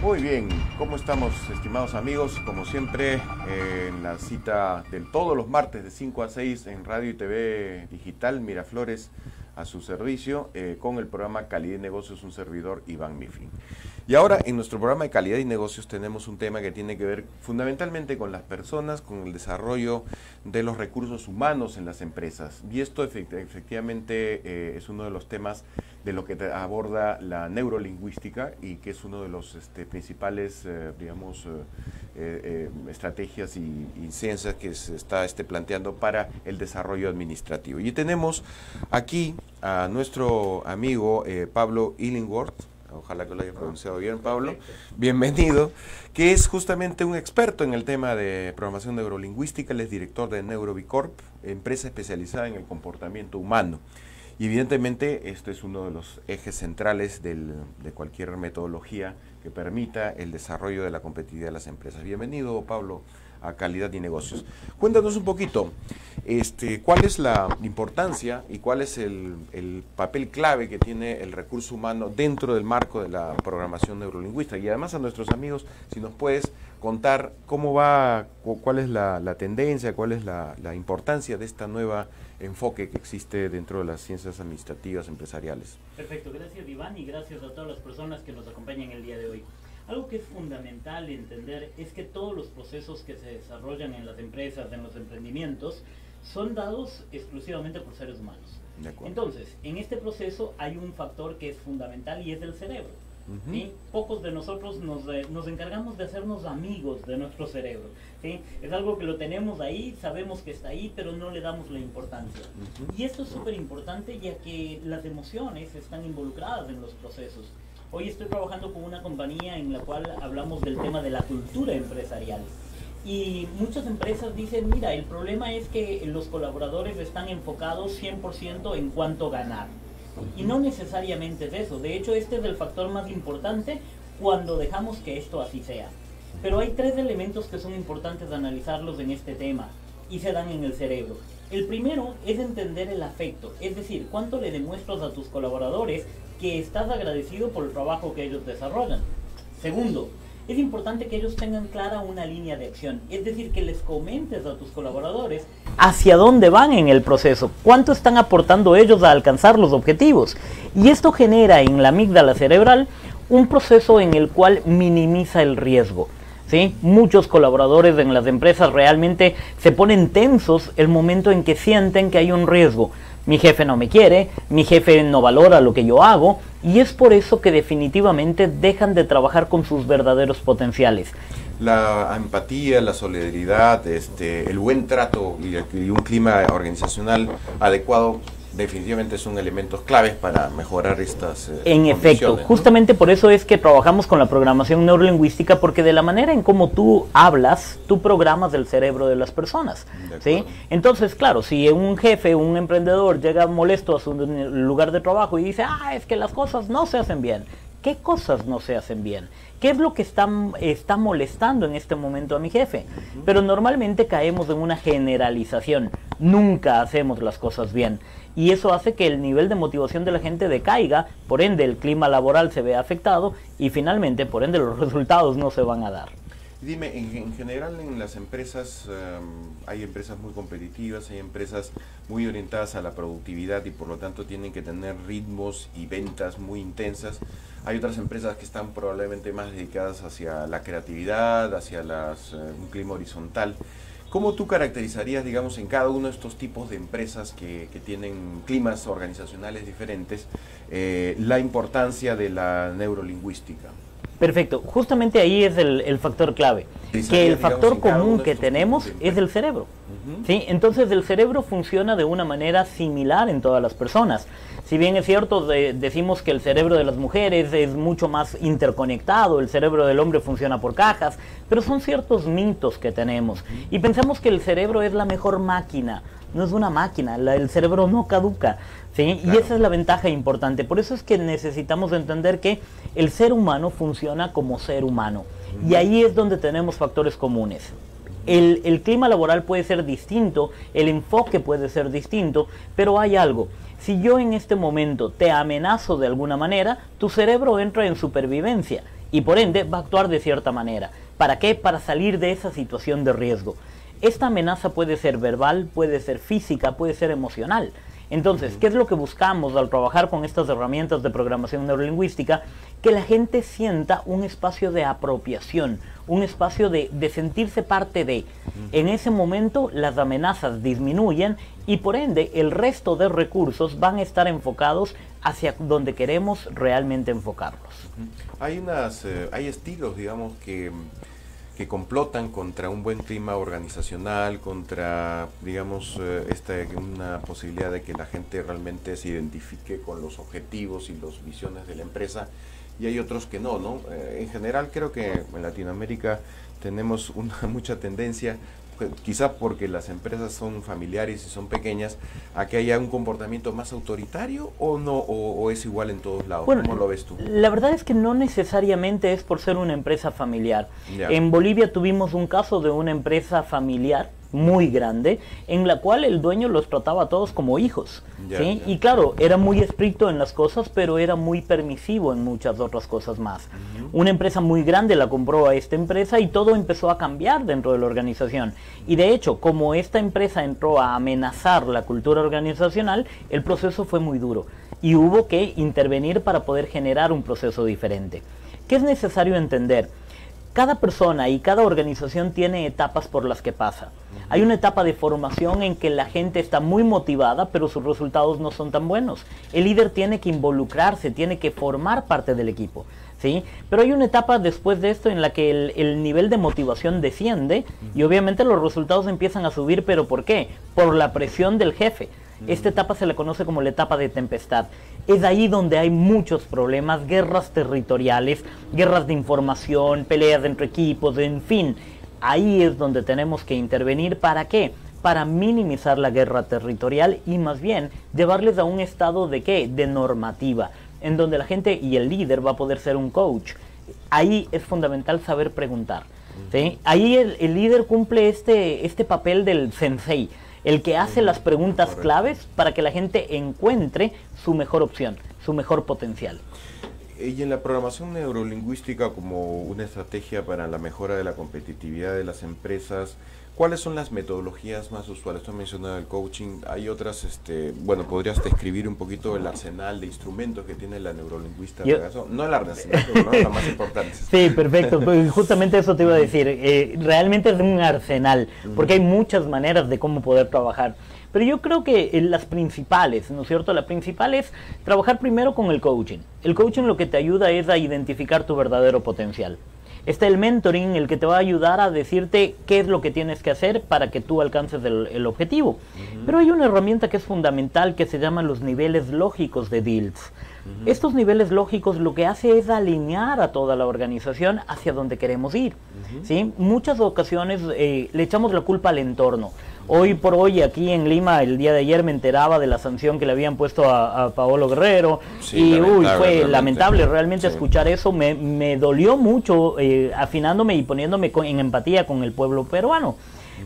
Muy bien, ¿cómo estamos, estimados amigos? Como siempre, en la cita de todos los martes de 5 a 6 en Radio y TV Digital Miraflores a su servicio, con el programa Calidad y Negocios, un servidor, Iván Mifflin. Y ahora, en nuestro programa de Calidad y Negocios tenemos un tema que tiene que ver fundamentalmente con las personas, con el desarrollo de los recursos humanos en las empresas. Y esto efectivamente es uno de los temas de lo que aborda la neurolingüística y que es uno de los principales, estrategias y ciencias que se está planteando para el desarrollo administrativo. Y tenemos aquí a nuestro amigo Pablo Illingworth, ojalá que lo haya pronunciado bien, Pablo, bienvenido, que es justamente un experto en el tema de programación neurolingüística. Él es director de Neurobicorp, empresa especializada en el comportamiento humano. Y evidentemente este es uno de los ejes centrales de cualquier metodología que permita el desarrollo de la competitividad de las empresas. Bienvenido, Pablo, a Calidad y Negocios. Cuéntanos un poquito, cuál es la importancia y cuál es el papel clave que tiene el recurso humano dentro del marco de la programación neurolingüística. Y además a nuestros amigos, si nos puedes contar cómo va, cuál es la tendencia, cuál es la importancia de esta nueva enfoque que existe dentro de las ciencias administrativas empresariales. Perfecto, gracias Iván y gracias a todas las personas que nos acompañan el día de hoy. Algo que es fundamental entender es que todos los procesos que se desarrollan en las empresas, en los emprendimientos, son dados exclusivamente por seres humanos. Entonces, en este proceso hay un factor que es fundamental y es el cerebro. ¿Sí? Pocos de nosotros nos encargamos de hacernos amigos de nuestro cerebro, ¿sí? Es algo que lo tenemos ahí, sabemos que está ahí, pero no le damos la importancia. Y esto es súper importante ya que las emociones están involucradas en los procesos. Hoy estoy trabajando con una compañía en la cual hablamos del tema de la cultura empresarial. Y muchas empresas dicen, mira, el problema es que los colaboradores están enfocados 100% en cuánto ganar. Y no necesariamente es eso. De hecho, este es el factor más importante cuando dejamos que esto así sea. Pero hay tres elementos que son importantes de analizarlos en este tema y se dan en el cerebro. El primero es entender el afecto, es decir, cuánto le demuestras a tus colaboradores que estás agradecido por el trabajo que ellos desarrollan. Segundo, es importante que ellos tengan clara una línea de acción, es decir, que les comentes a tus colaboradores hacia dónde van en el proceso, cuánto están aportando ellos a alcanzar los objetivos. Y esto genera en la amígdala cerebral un proceso en el cual minimiza el riesgo. ¿Sí? Muchos colaboradores en las empresas realmente se ponen tensos el momento en que sienten que hay un riesgo. Mi jefe no me quiere, mi jefe no valora lo que yo hago, y es por eso que definitivamente dejan de trabajar con sus verdaderos potenciales. La empatía, la solidaridad, el buen trato y un clima organizacional adecuado definitivamente son elementos claves para mejorar estas En efecto, justamente por eso es que trabajamos con la programación neurolingüística, porque de la manera en cómo tú hablas, tú programas el cerebro de las personas, ¿sí? Entonces, claro, si un jefe, un emprendedor llega molesto a su lugar de trabajo y dice, es que las cosas no se hacen bien. ¿Qué cosas no se hacen bien? ¿Qué es lo que está molestando en este momento a mi jefe? Pero normalmente caemos en una generalización. Nunca hacemos las cosas bien. Y eso hace que el nivel de motivación de la gente decaiga, por ende el clima laboral se ve afectado y finalmente, por ende, los resultados no se van a dar. Dime, en general en las empresas hay empresas muy competitivas, hay empresas muy orientadas a la productividad y por lo tanto tienen que tener ritmos y ventas muy intensas. Hay otras empresas que están probablemente más dedicadas hacia la creatividad, hacia un clima horizontal. ¿Cómo tú caracterizarías, digamos, en cada uno de estos tipos de empresas que tienen climas organizacionales diferentes, la importancia de la neurolingüística? Perfecto, justamente ahí es el factor clave, que el factor común que tenemos es el cerebro. ¿Sí? Entonces el cerebro funciona de una manera similar en todas las personas. Si bien es cierto, decimos que el cerebro de las mujeres es mucho más interconectado, el cerebro del hombre funciona por cajas, pero son ciertos mitos que tenemos y pensamos que el cerebro es la mejor máquina. No es una máquina, el cerebro no caduca, ¿sí? Claro. Y esa es la ventaja importante. Por eso es que necesitamos entender que el ser humano funciona como ser humano. Y ahí es donde tenemos factores comunes. El clima laboral puede ser distinto, el enfoque puede ser distinto, pero hay algo. Si yo en este momento te amenazo de alguna manera, tu cerebro entra en supervivencia y por ende va a actuar de cierta manera. ¿Para qué? Para salir de esa situación de riesgo. Esta amenaza puede ser verbal, puede ser física, puede ser emocional. Entonces, ¿qué es lo que buscamos al trabajar con estas herramientas de programación neurolingüística? Que la gente sienta un espacio de apropiación, un espacio de sentirse parte de. En ese momento las amenazas disminuyen y por ende el resto de recursos van a estar enfocados hacia donde queremos realmente enfocarlos. Hay estilos, digamos, que complotan contra un buen clima organizacional, contra, digamos, una posibilidad de que la gente realmente se identifique con los objetivos y las visiones de la empresa, y hay otros que no, ¿no? En general creo que en Latinoamérica tenemos mucha tendencia, quizá porque las empresas son familiares y son pequeñas, a que haya un comportamiento más autoritario, o no, o es igual en todos lados. Bueno, ¿cómo lo ves tú? La verdad es que no necesariamente es por ser una empresa familiar. Ya. En Bolivia tuvimos un caso de una empresa familiar muy grande, en la cual el dueño los trataba a todos como hijos, ¿sí? Y claro, era muy estricto en las cosas, pero era muy permisivo en muchas otras cosas más. Una empresa muy grande la compró a esta empresa y todo empezó a cambiar dentro de la organización. Y de hecho, como esta empresa entró a amenazar la cultura organizacional, el proceso fue muy duro y hubo que intervenir para poder generar un proceso diferente. ¿Qué es necesario entender? Cada persona y cada organización tiene etapas por las que pasa. Hay una etapa de formación en que la gente está muy motivada, pero sus resultados no son tan buenos. El líder tiene que involucrarse, tiene que formar parte del equipo, ¿sí? Pero hay una etapa después de esto en la que el nivel de motivación desciende y obviamente los resultados empiezan a subir, ¿pero por qué? Por la presión del jefe. Esta etapa se le conoce como la etapa de tempestad. Es ahí donde hay muchos problemas, guerras territoriales, guerras de información, peleas entre equipos, en fin. Ahí es donde tenemos que intervenir. ¿Para qué? Para minimizar la guerra territorial y más bien llevarles a un estado de ¿qué? De normativa, en donde la gente y el líder va a poder ser un coach. Ahí es fundamental saber preguntar, ¿sí? Ahí el líder cumple este papel del sensei, el que hace las preguntas claves para que la gente encuentre su mejor opción, su mejor potencial. Y en la programación neurolingüística como una estrategia para la mejora de la competitividad de las empresas, ¿cuáles son las metodologías más usuales? Tú has mencionado el coaching, hay otras, bueno, ¿podrías describir un poquito el arsenal de instrumentos que tiene la neurolingüista? No el arsenal, pero no las más importantes. Sí, perfecto, pues justamente eso te iba a decir, realmente es un arsenal, porque hay muchas maneras de cómo poder trabajar. Pero yo creo que las principales, ¿no es cierto? La principal es trabajar primero con el coaching. El coaching lo que te ayuda es a identificar tu verdadero potencial. Está el mentoring, el que te va a ayudar a decirte qué es lo que tienes que hacer para que tú alcances el objetivo. Pero hay una herramienta que es fundamental que se llama los niveles lógicos de DILS. Estos niveles lógicos lo que hace es alinear a toda la organización hacia donde queremos ir, ¿sí? Muchas ocasiones le echamos la culpa al entorno. Hoy por hoy aquí en Lima, el día de ayer me enteraba de la sanción que le habían puesto a Paolo Guerrero, sí, y fue lamentable realmente escuchar eso, me dolió mucho, afinándome y poniéndome en empatía con el pueblo peruano.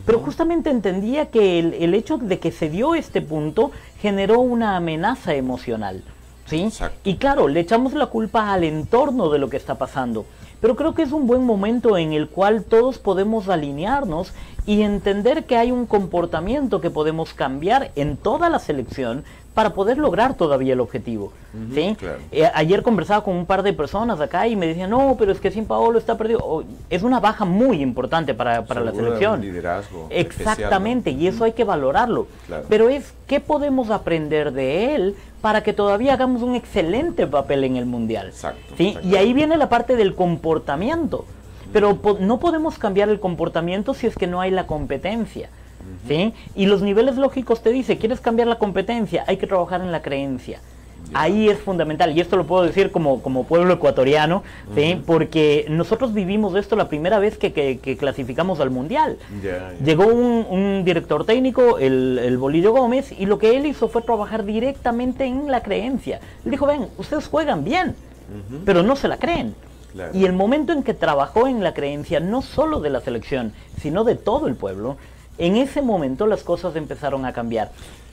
Pero justamente entendía que el hecho de que se dio este punto generó una amenaza emocional, ¿sí? Y claro, le echamos la culpa al entorno de lo que está pasando. Pero creo que es un buen momento en el cual todos podemos alinearnos y entender que hay un comportamiento que podemos cambiar en toda la selección para poder lograr todavía el objetivo, ¿sí? Claro. Ayer conversaba con un par de personas acá y me decían, no, pero es que sin Paolo está perdido. Es una baja muy importante para la selección. Un liderazgo exactamente, especial, ¿no? Y eso hay que valorarlo. Claro. Pero es, ¿qué podemos aprender de él para que todavía hagamos un excelente papel en el Mundial? Exacto, ¿sí? Y ahí viene la parte del comportamiento. Pero no podemos cambiar el comportamiento si es que no hay la competencia, ¿sí? Y los niveles lógicos te dicen, ¿quieres cambiar la competencia? Hay que trabajar en la creencia. Ahí es fundamental, y esto lo puedo decir como pueblo ecuatoriano, ¿sí? Porque nosotros vivimos esto la primera vez que clasificamos al Mundial. Llegó un director técnico, el Bolillo Gómez, y lo que él hizo fue trabajar directamente en la creencia. Él dijo, ven, ustedes juegan bien, pero no se la creen. Claro. Y el momento en que trabajó en la creencia, no solo de la selección, sino de todo el pueblo, en ese momento las cosas empezaron a cambiar.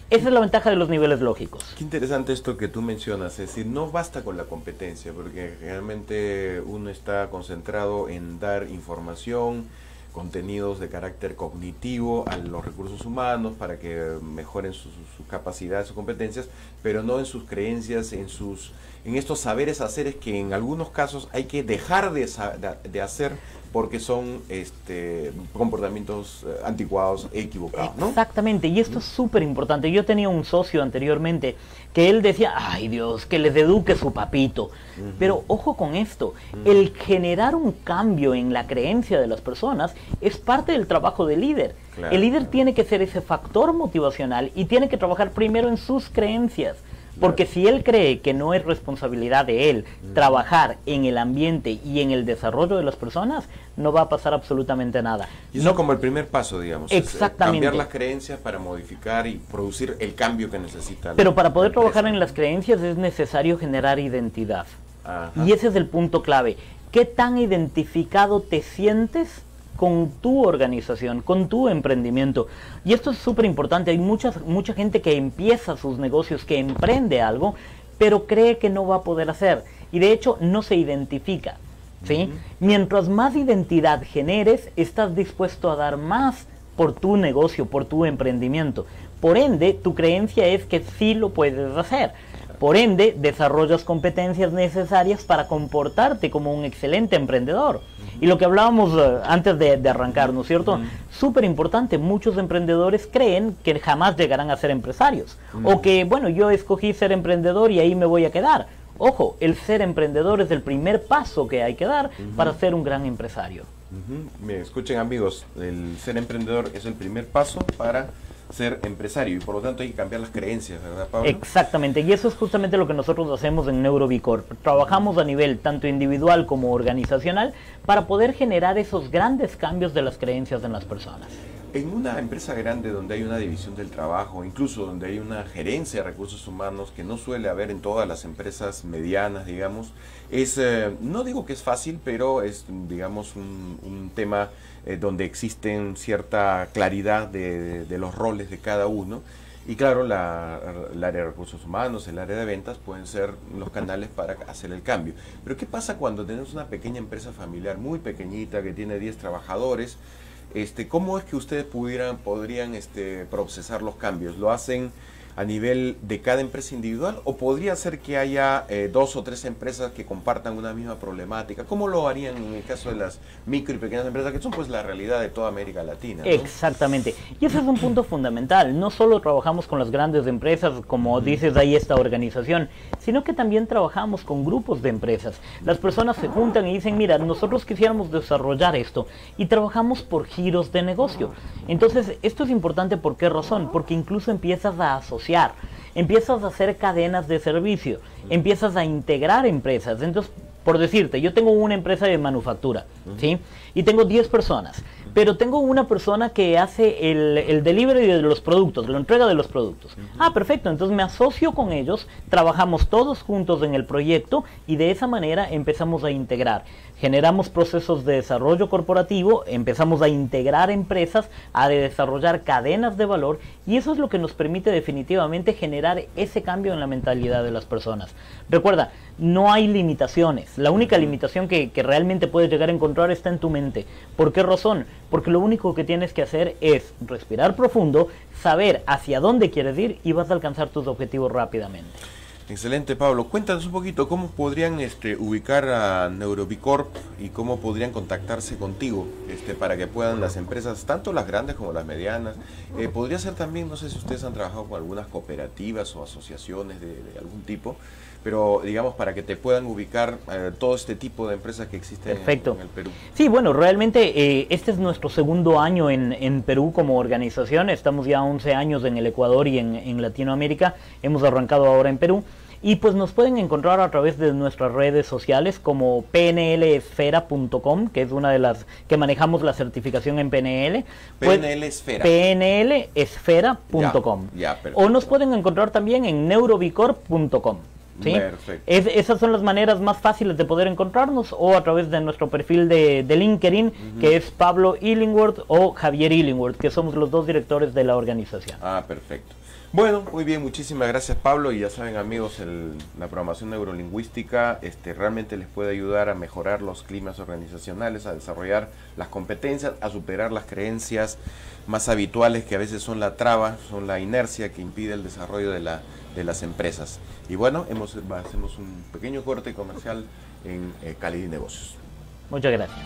Esa es la ventaja de los niveles lógicos. Qué interesante esto que tú mencionas, es decir, no basta con la competencia, porque realmente uno está concentrado en dar información, contenidos de carácter cognitivo a los recursos humanos para que mejoren sus capacidades, sus competencias, pero no en sus creencias, en estos saberes haceres que en algunos casos hay que dejar de hacer porque son comportamientos anticuados, equivocados, ¿no? Exactamente, y esto es súper importante. Yo tenía un socio anteriormente que él decía, ay Dios, que les eduque su papito. Pero ojo con esto, el generar un cambio en la creencia de las personas es parte del trabajo del líder. Claro, el líder tiene que ser ese factor motivacional y tiene que trabajar primero en sus creencias. Porque si él cree que no es responsabilidad de él trabajar en el ambiente y en el desarrollo de las personas, no va a pasar absolutamente nada. Y eso como el primer paso, digamos. Exactamente. Cambiar las creencias para modificar y producir el cambio que necesita. Pero para poder trabajar en las creencias es necesario generar identidad. Ajá. Y ese es el punto clave. ¿Qué tan identificado te sientes con tu organización, con tu emprendimiento? Y esto es súper importante. Hay mucha gente que empieza sus negocios, que emprende algo, pero cree que no va a poder hacer. Y de hecho no se identifica, ¿sí? Mientras más identidad generes, estás dispuesto a dar más por tu negocio, por tu emprendimiento. Por ende, tu creencia es que sí lo puedes hacer. Por ende, desarrollas competencias necesarias para comportarte como un excelente emprendedor. Y lo que hablábamos antes de arrancar, ¿no es cierto? Súper importante, muchos emprendedores creen que jamás llegarán a ser empresarios. O que, bueno, yo escogí ser emprendedor y ahí me voy a quedar. Ojo, el ser emprendedor es el primer paso que hay que dar para ser un gran empresario. Me escuchen, amigos, el ser emprendedor es el primer paso para ser empresario y por lo tanto hay que cambiar las creencias, ¿verdad, Pablo? Exactamente, y eso es justamente lo que nosotros hacemos en NeuroBicorp. Trabajamos a nivel tanto individual como organizacional para poder generar esos grandes cambios de las creencias en las personas. En una empresa grande donde hay una división del trabajo, incluso donde hay una gerencia de recursos humanos que no suele haber en todas las empresas medianas, digamos, no digo que es fácil, pero es, digamos, un tema donde existen cierta claridad de los roles de cada uno. Y claro, el área de recursos humanos, el área de ventas pueden ser los canales para hacer el cambio. Pero ¿qué pasa cuando tenemos una pequeña empresa familiar muy pequeñita que tiene 10 trabajadores? ¿Cómo es que ustedes podrían procesar los cambios? ¿Lo hacen a nivel de cada empresa individual o podría ser que haya 2 o 3 empresas que compartan una misma problemática? ¿Cómo lo harían en el caso de las micro y pequeñas empresas, que son pues la realidad de toda América Latina, ¿no? Exactamente. Y ese es un punto fundamental. No solo trabajamos con las grandes empresas, como dices, ahí esta organización, sino que también trabajamos con grupos de empresas. Las personas se juntan y dicen, mira, nosotros quisiéramos desarrollar esto, y trabajamos por giros de negocio. Entonces, esto es importante. ¿Por qué razón? Porque incluso empiezas a asociar, empiezas a hacer cadenas de servicio, empiezas a integrar empresas. Entonces, por decirte, yo tengo una empresa de manufactura, ¿sí? Y tengo 10 personas, pero tengo una persona que hace el delivery de los productos, la entrega de los productos. Ah, perfecto, entonces me asocio con ellos, trabajamos todos juntos en el proyecto y de esa manera empezamos a integrar. Generamos procesos de desarrollo corporativo, empezamos a integrar empresas, a desarrollar cadenas de valor, y eso es lo que nos permite definitivamente generar ese cambio en la mentalidad de las personas. Recuerda, no hay limitaciones. La única limitación que realmente puedes llegar a encontrar está en tu mente. ¿Por qué razón? Porque lo único que tienes que hacer es respirar profundo, saber hacia dónde quieres ir y vas a alcanzar tus objetivos rápidamente. Excelente, Pablo. Cuéntanos un poquito cómo podrían ubicar a NeuroBicorp y cómo podrían contactarse contigo para que puedan las empresas, tanto las grandes como las medianas. Podría ser también, no sé si ustedes han trabajado con algunas cooperativas o asociaciones de algún tipo, pero digamos para que te puedan ubicar todo este tipo de empresas que existen en el Perú. Sí, bueno, realmente este es nuestro segundo año en Perú como organización. Estamos ya 11 años en el Ecuador y en Latinoamérica. Hemos arrancado ahora en Perú. Y pues nos pueden encontrar a través de nuestras redes sociales como pnlesfera.com, que es una de las que manejamos la certificación en PNL. PNLesfera. pnlesfera.com. O nos pueden encontrar también en neurobicorp.com. ¿Sí? Perfecto. Esas son las maneras más fáciles de poder encontrarnos, o a través de nuestro perfil de LinkedIn, que es Pablo Illingworth o Javier Illingworth, que somos los dos directores de la organización. Ah, perfecto. Bueno, muy bien, muchísimas gracias Pablo, y ya saben amigos, la programación neurolingüística realmente les puede ayudar a mejorar los climas organizacionales, a desarrollar las competencias, a superar las creencias más habituales que a veces son la traba, son la inercia que impide el desarrollo de las empresas. Y bueno, hacemos un pequeño corte comercial en Calidad y Negocios. Muchas gracias.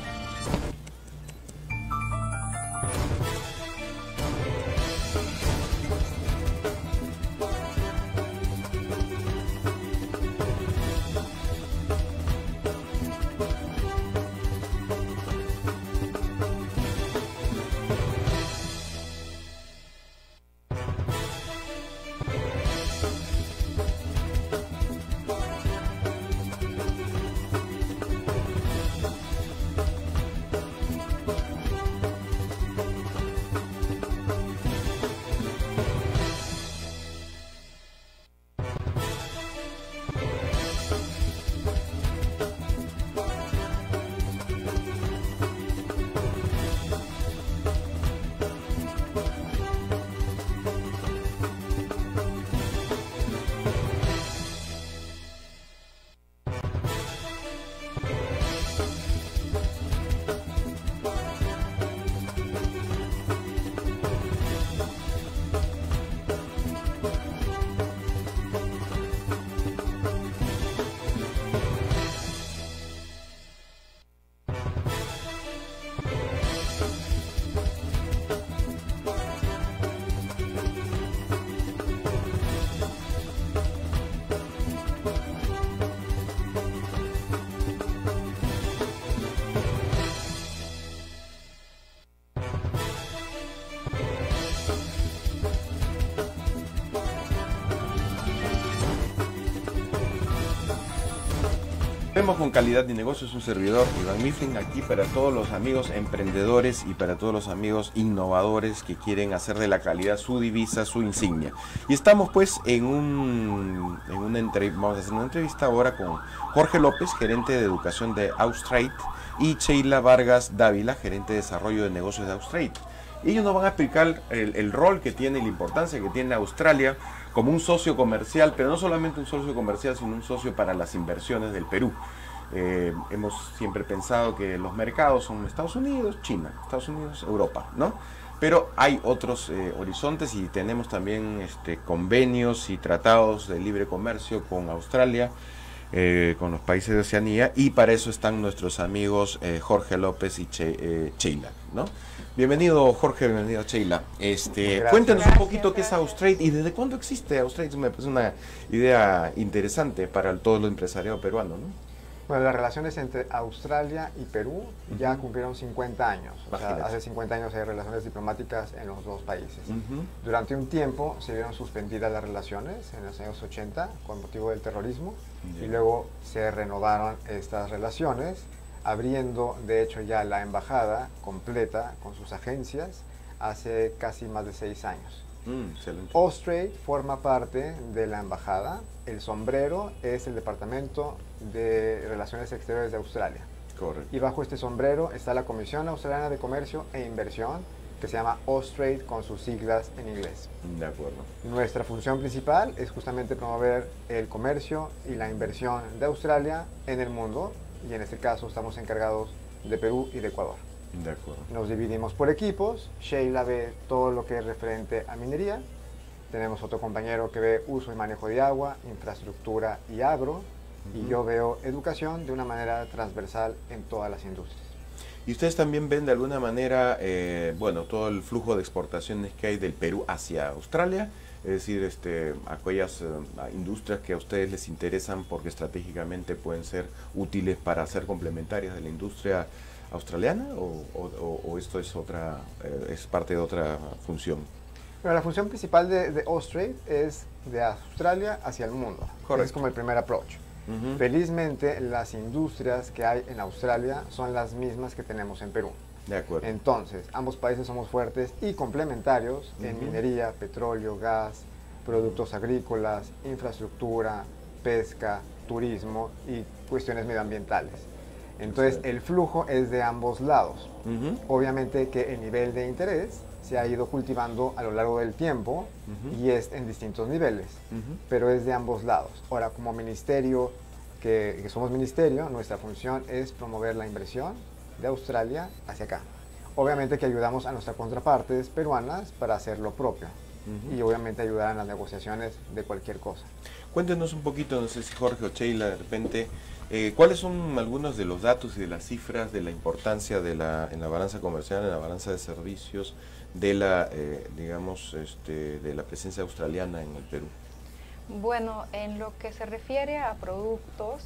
Vemos con Calidad y Negocios, un servidor, Iván Mifflin, aquí para todos los amigos emprendedores y para todos los amigos innovadores que quieren hacer de la calidad su divisa, su insignia. Y estamos pues vamos a hacer una entrevista ahora con Jorge López, gerente de educación de Austrade, y Sheila Vargas Dávila, gerente de desarrollo de negocios de Austrade. Ellos nos van a explicar el rol que tiene y la importancia que tiene Australia como un socio comercial, pero no solamente un socio comercial, sino un socio para las inversiones del Perú. Hemos siempre pensado que los mercados son Estados Unidos, China, Estados Unidos, Europa, ¿no? Pero hay otros horizontes y tenemos también convenios y tratados de libre comercio con Australia, con los países de Oceanía, y para eso están nuestros amigos Jorge López y Sheila, ¿no? Bienvenido Jorge, bienvenido Sheila. Cuéntanos un poquito qué es Austrade y desde cuándo existe Austrade. Me parece una idea interesante para todo el empresariado peruano, ¿no? Bueno, las relaciones entre Australia y Perú ya cumplieron 50 años. O sea, hace 50 años hay relaciones diplomáticas en los dos países. Durante un tiempo se vieron suspendidas las relaciones en los años 80 con motivo del terrorismo y luego se renovaron estas relaciones, abriendo de hecho ya la embajada completa con sus agencias hace casi más de 6 años. Excelente. Austrade forma parte de la embajada. El sombrero es el Departamento de Relaciones Exteriores de Australia. Correcto. Y bajo este sombrero está la Comisión Australiana de Comercio e Inversión, que se llama Austrade con sus siglas en inglés. De acuerdo. Nuestra función principal es justamente promover el comercio y la inversión de Australia en el mundo, y en este caso estamos encargados de Perú y de Ecuador. De acuerdo. Nos dividimos por equipos. Sheila ve todo lo que es referente a minería. Tenemos otro compañero que ve uso y manejo de agua, infraestructura y agro. Y yo veo educación de una manera transversal en todas las industrias. ¿Y ustedes también ven de alguna manera, todo el flujo de exportaciones que hay del Perú hacia Australia? Es decir, aquellas industrias que a ustedes les interesan porque estratégicamente pueden ser útiles para ser complementarias de la industria australiana, o esto es es parte de otra función. Bueno, la función principal de Austrade es de Australia hacia el mundo. Correcto. Es como el primer approach. Felizmente las industrias que hay en Australia son las mismas que tenemos en Perú. De acuerdo. Entonces, ambos países somos fuertes y complementarios en minería, petróleo, gas, productos agrícolas, infraestructura, pesca, turismo y cuestiones medioambientales. Entonces, el flujo es de ambos lados. Obviamente que el nivel de interés se ha ido cultivando a lo largo del tiempo y es en distintos niveles, pero es de ambos lados. Ahora, como ministerio, que somos ministerio, nuestra función es promover la inversión de Australia hacia acá. Obviamente que ayudamos a nuestras contrapartes peruanas para hacer lo propio y obviamente ayudar en las negociaciones de cualquier cosa. Cuéntenos un poquito, no sé si Jorge o Sheila de repente, ¿cuáles son algunos de los datos y de las cifras de la importancia de en la balanza comercial, en la balanza de servicios, de la, digamos, de la presencia australiana en el Perú? Bueno, en lo que se refiere a productos,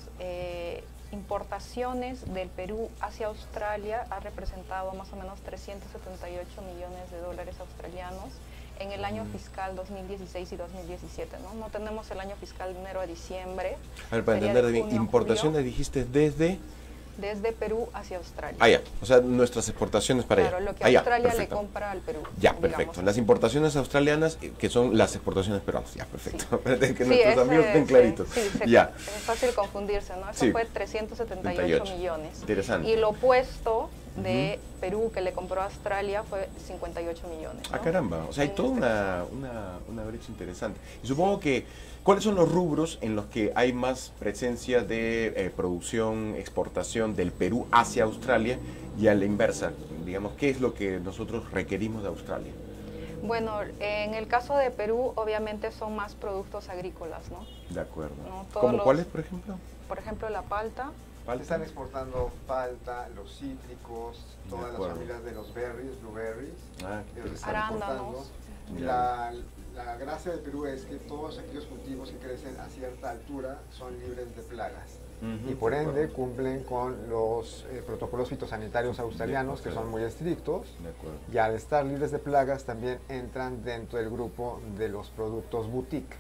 importaciones del Perú hacia Australia ha representado más o menos 378 millones de dólares australianos en el año fiscal 2016 y 2017, ¿no? No tenemos el año fiscal de enero a diciembre. A ver, para entender bien, importaciones dijiste desde Perú hacia Australia. Ah, ya, o sea, nuestras exportaciones para allá. Claro, lo que ya, Australia le perfecto. compra al Perú. Ya, perfecto. Digamos. Las importaciones australianas, que son las exportaciones peruanas. Ya, perfecto. Sí. Que nuestros amigos estén claritos. Sí, ya. Es fácil confundirse, ¿no? Eso Sí. fue 378 millones. Interesante. Y lo opuesto de Perú que le compró a Australia fue 58 millones. ¿no? Ah, caramba. O sea, hay toda una brecha interesante. Y supongo que, ¿cuáles son los rubros en los que hay más presencia de producción, exportación del Perú hacia Australia y a la inversa? Digamos, ¿qué es lo que nosotros requerimos de Australia? Bueno, en el caso de Perú, obviamente son más productos agrícolas, ¿no? De acuerdo. ¿No? ¿Como cuáles, por ejemplo? Por ejemplo, la palta. Están exportando palta, los cítricos, todas las familias de los berries, blueberries, arándanos. La gracia de Perú es que todos aquellos cultivos que crecen a cierta altura son libres de plagas y por ende cumplen con los protocolos fitosanitarios australianos que son muy estrictos y al estar libres de plagas también entran dentro del grupo de los productos boutique.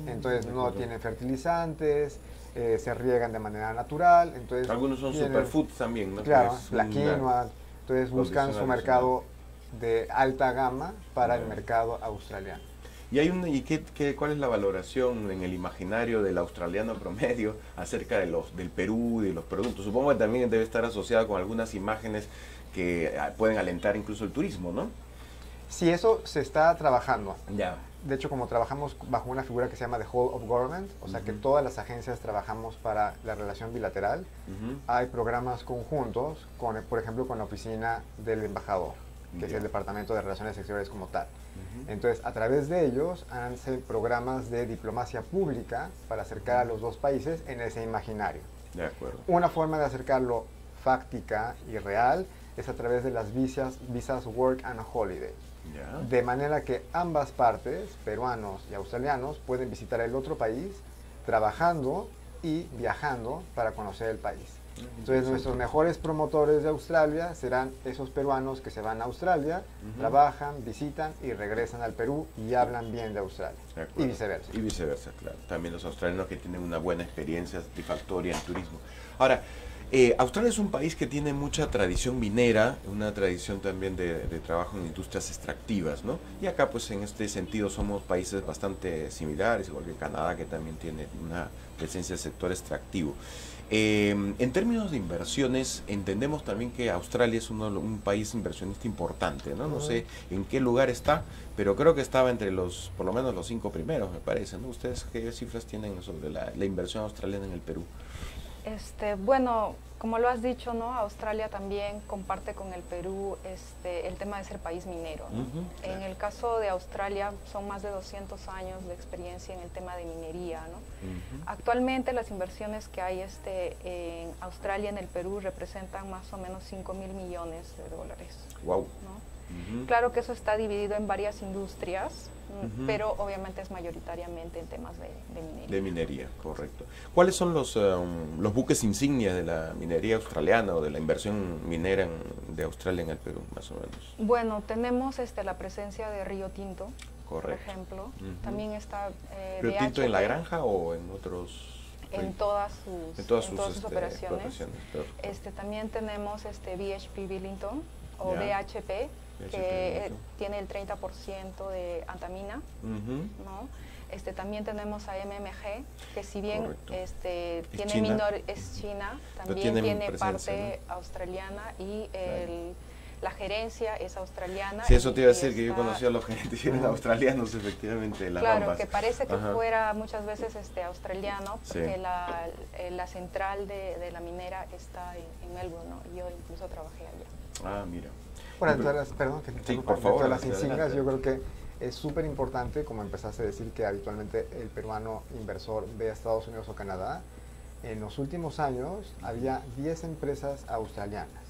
Entonces no tienen fertilizantes, se riegan de manera natural. Entonces algunos son superfoods también, ¿no? Claro, la quinoa. Entonces buscan su mercado de alta gama para el mercado australiano. ¿Y cuál es la valoración en el imaginario del australiano promedio acerca de del Perú y de los productos? Supongo que también debe estar asociado con algunas imágenes que pueden alentar incluso el turismo, ¿no? Sí, eso se está trabajando. Ya. De hecho, como trabajamos bajo una figura que se llama The Whole of Government, o sea que todas las agencias trabajamos para la relación bilateral, hay programas conjuntos, por ejemplo, con la oficina del embajador, que es el Departamento de Relaciones Exteriores como tal. Entonces, a través de ellos, hacen programas de diplomacia pública para acercar a los dos países en ese imaginario. De acuerdo. Una forma de acercarlo fáctica y real es a través de las visas Work and Holiday. De manera que ambas partes, peruanos y australianos, pueden visitar el otro país trabajando y viajando para conocer el país. Entonces nuestros mejores promotores de Australia serán esos peruanos que se van a Australia, trabajan, visitan y regresan al Perú y hablan bien de Australia. Y viceversa. Y viceversa, claro. También los australianos que tienen una buena experiencia satisfactoria en turismo. Ahora, Australia es un país que tiene mucha tradición minera, una tradición también de trabajo en industrias extractivas, ¿no? Y acá, pues, en este sentido somos países bastante similares, igual que Canadá, que también tiene una presencia del sector extractivo. En términos de inversiones, entendemos también que Australia es un país inversionista importante, ¿no? No sé en qué lugar está, pero creo que estaba entre por lo menos los 5 primeros, me parece, ¿no? ¿Ustedes qué cifras tienen sobre la inversión australiana en el Perú? Bueno, como lo has dicho, ¿no? Australia también comparte con el Perú el tema de ser país minero, ¿no? Claro. En el caso de Australia son más de 200 años de experiencia en el tema de minería, ¿no? Actualmente las inversiones que hay en Australia en el Perú representan más o menos 5.000 millones de dólares. Wow. ¿no? Claro que eso está dividido en varias industrias, pero obviamente es mayoritariamente en temas de minería. De minería, correcto. ¿Cuáles son los buques insignia de la minería australiana o de la inversión minera de Australia en el Perú, más o menos? Bueno, tenemos la presencia de Río Tinto, correcto, por ejemplo. También está ¿Río Tinto en la granja o en otros...? En todas sus operaciones. También tenemos BHP Billiton o BHP, que tiene el 30% de antamina, ¿no? También tenemos a MMG, que si bien tiene es China, también tiene parte australiana y la gerencia es australiana. Sí, eso te iba a decir, que yo conocí a los gerentes australianos, efectivamente, las claro, Bambas. Que parece que fuera muchas veces australiano, porque la central de la minera está en Melbourne, ¿no? Yo incluso trabajé allá. Ah, mira. Bueno, entonces, perdón, sí, por favor, las insignias, yo creo que es súper importante, como empezaste a decir, que habitualmente el peruano inversor ve a Estados Unidos o Canadá. En los últimos años había 10 empresas australianas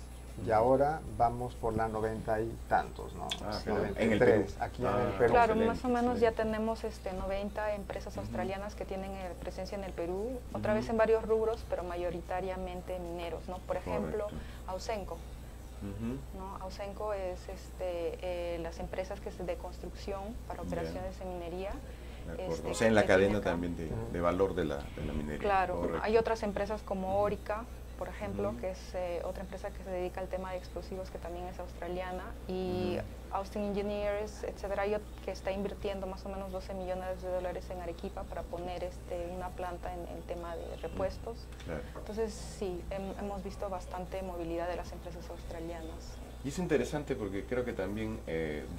y ahora vamos por la 90 y tantos, ¿no? 93, aquí en el Perú. Claro, más o menos ya tenemos 90 empresas australianas que tienen presencia en el Perú, otra vez en varios rubros, pero mayoritariamente mineros, ¿no? Por ejemplo, Ausenco. ¿No? Ausenco es las empresas que es de construcción para operaciones de minería. O sea, en la cadena también de valor de la minería. Claro, hay otras empresas como Orica, por ejemplo, que es otra empresa que se dedica al tema de explosivos, que también es australiana, y Austin Engineers, etcétera, que está invirtiendo más o menos $12 millones en Arequipa para poner una planta en tema de repuestos. Claro. Entonces, sí, hemos visto bastante movilidad de las empresas australianas. Y es interesante porque creo que también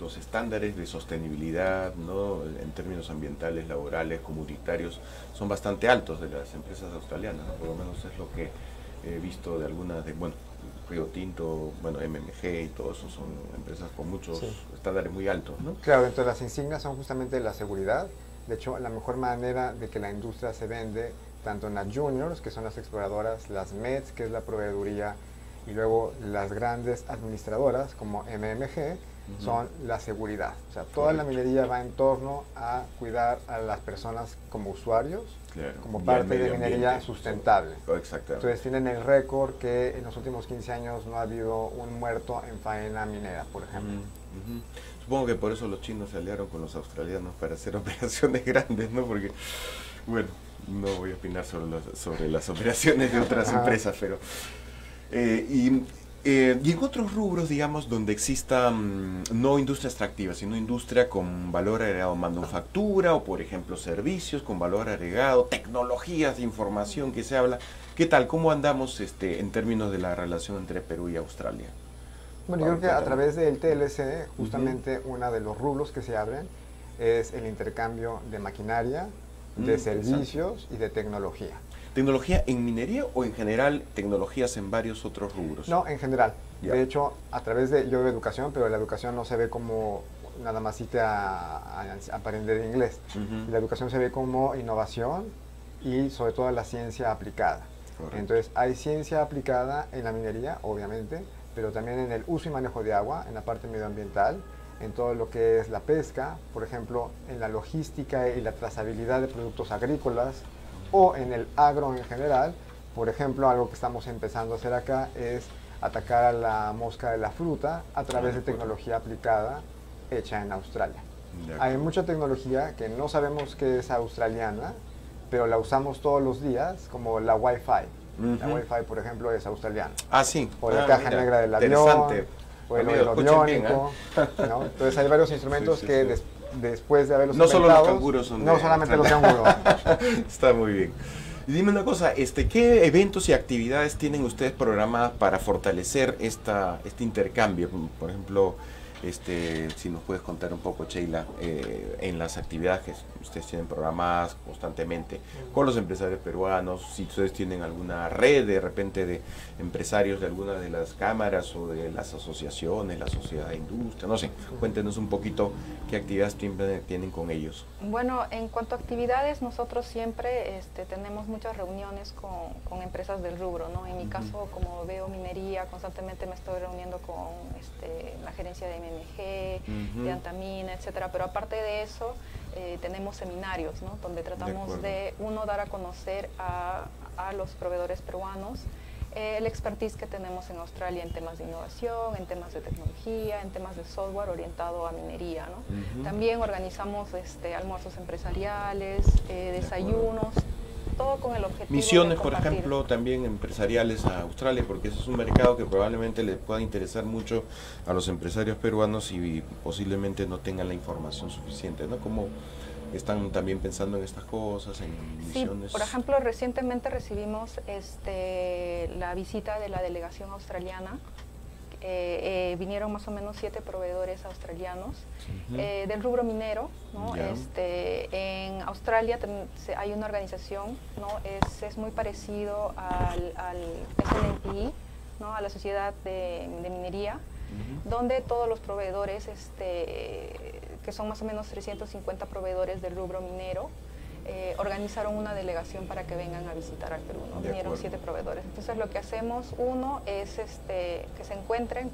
los estándares de sostenibilidad, ¿no?, en términos ambientales, laborales, comunitarios, son bastante altos de las empresas australianas, ¿no? Por lo menos es lo que he visto de algunas, bueno, Río Tinto, bueno, MMG y todo eso son empresas con muchos estándares muy altos, ¿no? Claro, dentro de las insignias son justamente la seguridad. De hecho, la mejor manera de que la industria se vende, tanto en las juniors, que son las exploradoras, las MEDs, que es la proveeduría, y luego las grandes administradoras como MMG, son la seguridad. O sea, toda la minería va en torno a cuidar a las personas como usuarios, como parte de minería sustentable. Exactamente. Entonces tienen el récord que en los últimos 15 años no ha habido un muerto en faena minera, por ejemplo. Supongo que por eso los chinos se aliaron con los australianos para hacer operaciones grandes, ¿no? Porque, bueno, no voy a opinar sobre las operaciones de otras empresas, pero... y en otros rubros, digamos, donde exista no industria extractiva, sino industria con valor agregado, manufactura o, por ejemplo, servicios con valor agregado, tecnologías de información que se habla, ¿qué tal? ¿Cómo andamos en términos de la relación entre Perú y Australia? Bueno, yo creo que a través del TLC, justamente uno de los rubros que se abren es el intercambio de maquinaria, de servicios y de tecnología. ¿Tecnología en minería o en general tecnologías en varios otros rubros? No, en general. De hecho, a través de, yo veo educación, pero la educación no se ve como nada más irte a aprender inglés. La educación se ve como innovación y sobre todo la ciencia aplicada. Correcto. Entonces, hay ciencia aplicada en la minería, obviamente, pero también en el uso y manejo de agua, en la parte medioambiental, en todo lo que es la pesca, por ejemplo, en la logística y la trazabilidad de productos agrícolas, o en el agro en general. Por ejemplo, algo que estamos empezando a hacer acá es atacar a la mosca de la fruta a través de tecnología aplicada hecha en Australia. Hay mucha tecnología que no sabemos que es australiana, pero la usamos todos los días, como la Wi-Fi. La Wi-Fi, por ejemplo, es australiana. Ah, sí. O la caja negra del avión, o el aviónico, ¿no? Entonces hay varios instrumentos que después de haberlos inventado, solo los canguros son no solamente los canguros. Está muy bien. Y dime una cosa, ¿qué eventos y actividades tienen ustedes programadas para fortalecer este intercambio? Por ejemplo, si nos puedes contar un poco, Sheila, en las actividades que ustedes tienen programadas constantemente con los empresarios peruanos, si ustedes tienen alguna red de repente de empresarios de alguna de las cámaras o de las asociaciones, la sociedad de industria, no sé, cuéntenos un poquito qué actividades tienen con ellos. Bueno, en cuanto a actividades, nosotros siempre tenemos muchas reuniones con empresas del rubro, ¿no? En mi caso, como veo minería, constantemente me estoy reuniendo con la gerencia de MMG, de Antamina, etcétera, pero aparte de eso, tenemos seminarios, ¿no? Donde tratamos de, dar a conocer a los proveedores peruanos el expertise que tenemos en Australia en temas de innovación, en temas de tecnología, en temas de software orientado a minería, ¿no? También organizamos almuerzos empresariales, desayunos, todo con el objetivo misiones, por ejemplo, también empresariales a Australia, porque ese es un mercado que probablemente le pueda interesar mucho a los empresarios peruanos y posiblemente no tengan la información suficiente, ¿no? Como están también pensando en estas cosas, en misiones. Sí, por ejemplo, recientemente recibimos la visita de la delegación australiana vinieron más o menos 7 proveedores australianos del rubro minero, ¿no? En Australia hay una organización, ¿no? Es muy parecido al SNPI, ¿no? A la Sociedad de Minería, donde todos los proveedores, que son más o menos 350 proveedores del rubro minero, organizaron una delegación para que vengan a visitar al Perú, ¿no? Vinieron 7 proveedores. Entonces lo que hacemos, uno es que se encuentren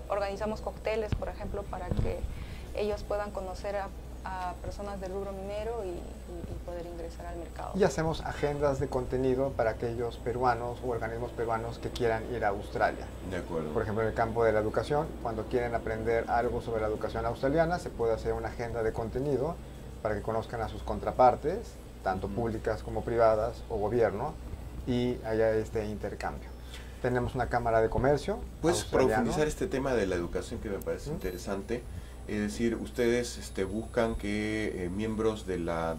organizamos cócteles, por ejemplo, para que ellos puedan conocer a personas del rubro minero y poder ingresar al mercado. Y hacemos agendas de contenido para aquellos peruanos o organismos peruanos que quieran ir a Australia. De acuerdo. Por ejemplo, en el campo de la educación, cuando quieren aprender algo sobre la educación australiana, se puede hacer una agenda de contenido para que conozcan a sus contrapartes, tanto públicas como privadas o gobierno, y haya este intercambio. Tenemos una cámara de comercio. ¿Puedes profundizar este tema de la educación que me parece interesante? Es decir, ustedes buscan que miembros de la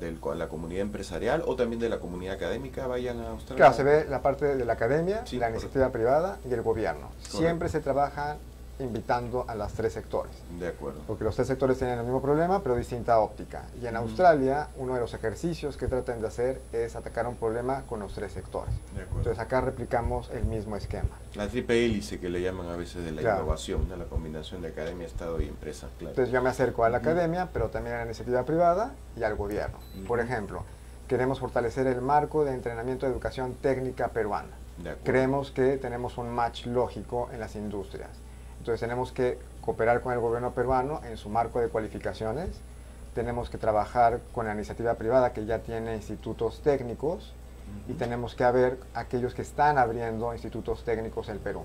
comunidad empresarial o también de la comunidad académica vayan a Australia. Claro, se ve la parte de la academia, la iniciativa privada y el gobierno. Correcto. Siempre se trabaja invitando a los 3 sectores. De acuerdo. Porque los 3 sectores tienen el mismo problema, pero distinta óptica. Y en Australia, uno de los ejercicios que tratan de hacer es atacar un problema con los 3 sectores. De acuerdo. Entonces acá replicamos el mismo esquema. La triple hélice que le llaman a veces de la innovación, ¿no? La combinación de academia, Estado y empresa. Claro. Entonces yo me acerco a la academia, pero también a la iniciativa privada y al gobierno. Por ejemplo, queremos fortalecer el marco de entrenamiento de educación técnica peruana. Creemos que tenemos un match lógico en las industrias. Entonces tenemos que cooperar con el gobierno peruano en su marco de cualificaciones, tenemos que trabajar con la iniciativa privada que ya tiene institutos técnicos y tenemos que ver aquellos que están abriendo institutos técnicos en el Perú.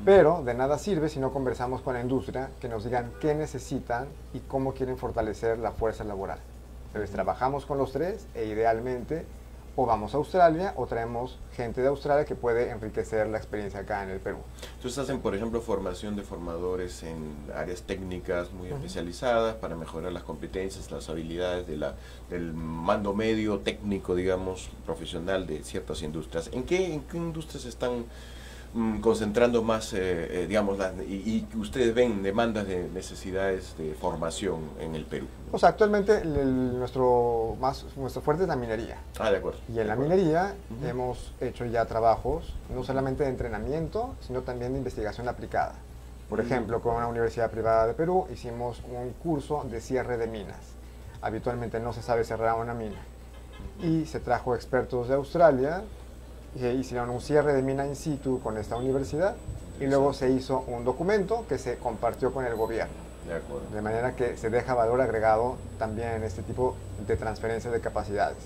Pero de nada sirve si no conversamos con la industria, que nos digan qué necesitan y cómo quieren fortalecer la fuerza laboral. Entonces trabajamos con los 3 e idealmente o vamos a Australia o traemos gente de Australia que puede enriquecer la experiencia acá en el Perú. Entonces hacen, por ejemplo, formación de formadores en áreas técnicas muy especializadas para mejorar las competencias, las habilidades del mando medio técnico, digamos, profesional de ciertas industrias. ¿En qué industrias están concentrando más, digamos, y ustedes ven demandas de necesidades de formación en el Perú? O sea, actualmente nuestro fuerte es la minería. De acuerdo. Y en la minería hemos hecho ya trabajos, no solamente de entrenamiento, sino también de investigación aplicada. Por ejemplo, con una universidad privada de Perú hicimos un curso de cierre de minas. Habitualmente no se sabe cerrar una mina. Y se trajo expertos de Australia, hicieron un cierre de mina in situ con esta universidad y luego se hizo un documento que se compartió con el gobierno. De acuerdo. De manera que se deja valor agregado también en este tipo de transferencia de capacidades.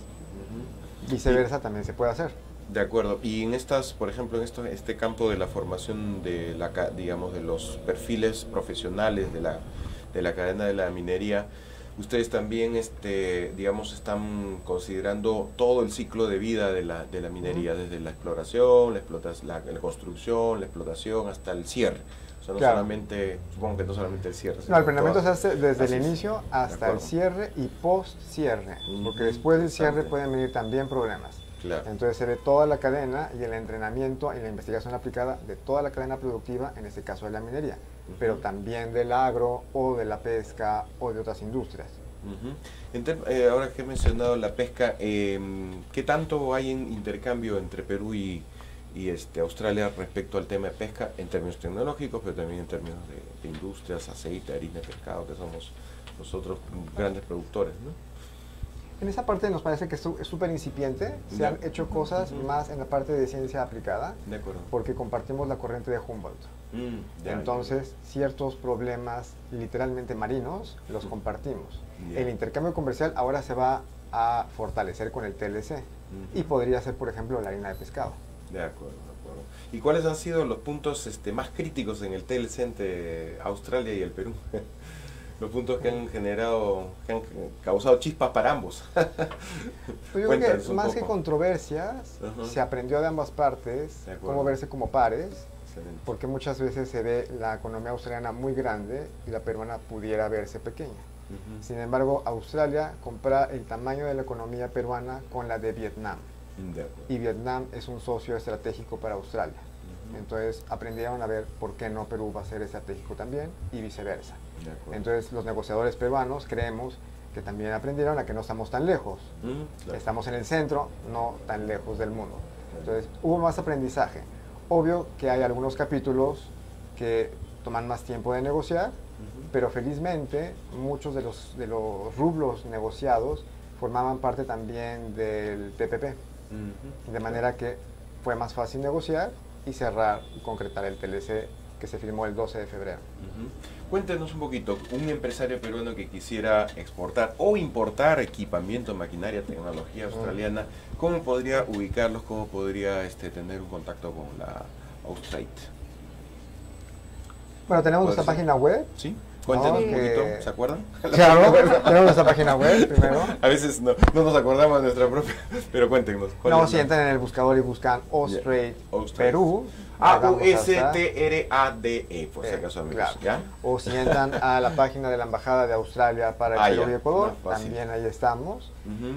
Viceversa también se puede hacer. De acuerdo. Y en estas, por ejemplo, en este campo de la formación de digamos, de los perfiles profesionales de la cadena de la minería, ustedes también, digamos, están considerando todo el ciclo de vida de la minería, desde la exploración, la construcción, la explotación, hasta el cierre. O sea, no solamente, supongo que no solamente el cierre. No, el planeamiento se hace desde el inicio hasta el cierre y post-cierre, porque después del cierre pueden venir también problemas. Claro. Entonces se ve toda la cadena y el entrenamiento y la investigación aplicada de toda la cadena productiva, en este caso de la minería, pero también del agro o de la pesca o de otras industrias. Ahora que he mencionado la pesca, ¿qué tanto hay en intercambio entre Perú y Australia respecto al tema de pesca en términos tecnológicos, pero también en términos de industrias, aceite, harina, pescado, que somos nosotros grandes productores, ¿no? En esa parte nos parece que es súper incipiente, se han hecho cosas más en la parte de ciencia aplicada, porque compartimos la corriente de Humboldt. Entonces, ciertos problemas literalmente marinos los compartimos. El intercambio comercial ahora se va a fortalecer con el TLC y podría ser, por ejemplo, la harina de pescado. De acuerdo, de acuerdo. ¿Y cuáles han sido los puntos más críticos en el TLC entre Australia y el Perú? Los puntos que han generado, que han causado chispas para ambos. Pues yo creo que más que controversias, se aprendió de ambas partes cómo verse como pares, porque muchas veces se ve la economía australiana muy grande y la peruana pudiera verse pequeña. Sin embargo, Australia compara el tamaño de la economía peruana con la de Vietnam. Y Vietnam es un socio estratégico para Australia. Entonces aprendieron a ver por qué no Perú va a ser estratégico también y viceversa. Entonces los negociadores peruanos creemos que también aprendieron a que no estamos tan lejos. Claro. Estamos en el centro, no tan lejos del mundo. Entonces hubo más aprendizaje. Obvio que hay algunos capítulos que toman más tiempo de negociar, pero felizmente muchos de los rublos negociados formaban parte también del TPP, de manera que fue más fácil negociar y cerrar y concretar el TLC que se firmó el 12 de febrero. Cuéntenos un poquito, un empresario peruano que quisiera exportar o importar equipamiento, maquinaria, tecnología australiana, ¿cómo podría ubicarlos? ¿Cómo podría tener un contacto con la Austrade? Bueno, tenemos nuestra página web. Sí. Cuéntenos un poquito, ¿se acuerdan? Claro, tenemos nuestra página web primero. A veces no nos acordamos de nuestra propia, pero cuéntenos. No, si entran en el buscador y buscan Austrade Perú. AUSTRADE, por si acaso, amigos. Claro. ¿Ya? O si entran a la página de la Embajada de Australia para el Perú y Ecuador, también ahí estamos.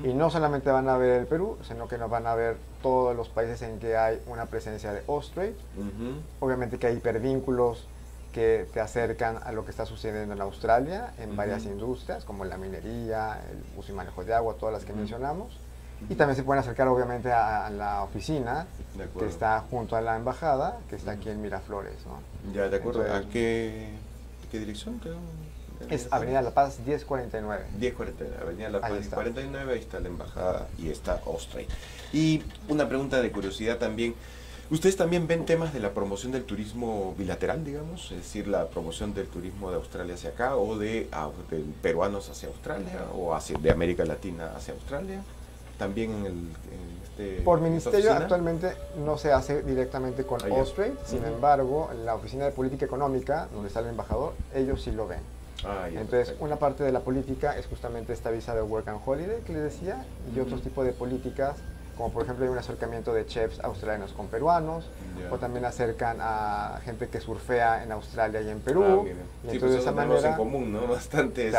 Y no solamente van a ver el Perú, sino que nos van a ver todos los países en que hay una presencia de Austrade. Obviamente que hay hipervínculos que te acercan a lo que está sucediendo en Australia, en varias industrias, como la minería, el uso y manejo de agua, todas las que mencionamos. Y también se pueden acercar obviamente a la oficina, que está junto a la embajada, que está aquí en Miraflores, ¿no? Ya, de acuerdo. Entonces, ¿a qué dirección? Es Avenida La Paz 1049. 1049, Avenida La Paz 1049, ahí está la embajada y está Austrade. Y una pregunta de curiosidad también. ¿Ustedes también ven temas de la promoción del turismo bilateral, digamos? Es decir, la promoción del turismo de Australia hacia acá, o de peruanos hacia Australia, o de América Latina hacia Australia. También por ministerio actualmente no se hace directamente con Austrade, sin embargo, la Oficina de Política Económica, donde está el embajador, ellos sí lo ven. Entonces, una parte de la política es justamente esta visa de Work and Holiday que les decía, y otros tipos de políticas, como por ejemplo hay un acercamiento de chefs australianos con peruanos, o también acercan a gente que surfea en Australia y en Perú. Y sí, pues de esa manera en común, ¿no? Bastantes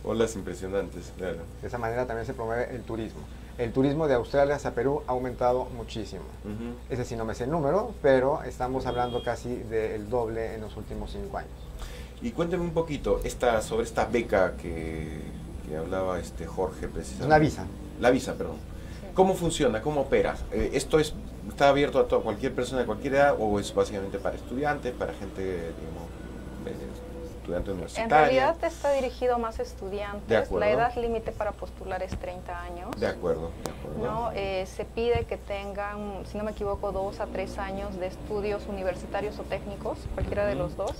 olas impresionantes, claro. De esa manera también se promueve el turismo. El turismo de Australia hacia Perú ha aumentado muchísimo. Ese sí no me sé el número, pero estamos hablando casi del doble en los últimos 5 años. Y cuénteme un poquito sobre esta beca que hablaba Jorge precisamente. Una visa. La visa, perdón. ¿Cómo funciona? ¿Cómo opera? ¿Esto está abierto a cualquier persona de cualquier edad o es básicamente para estudiantes, para gente, digamos, estudiante universitaria? En realidad está dirigido más a estudiantes. La edad límite para postular es 30 años. De acuerdo. ¿No? Se pide que tengan, si no me equivoco, 2 a 3 años de estudios universitarios o técnicos, cualquiera de los dos.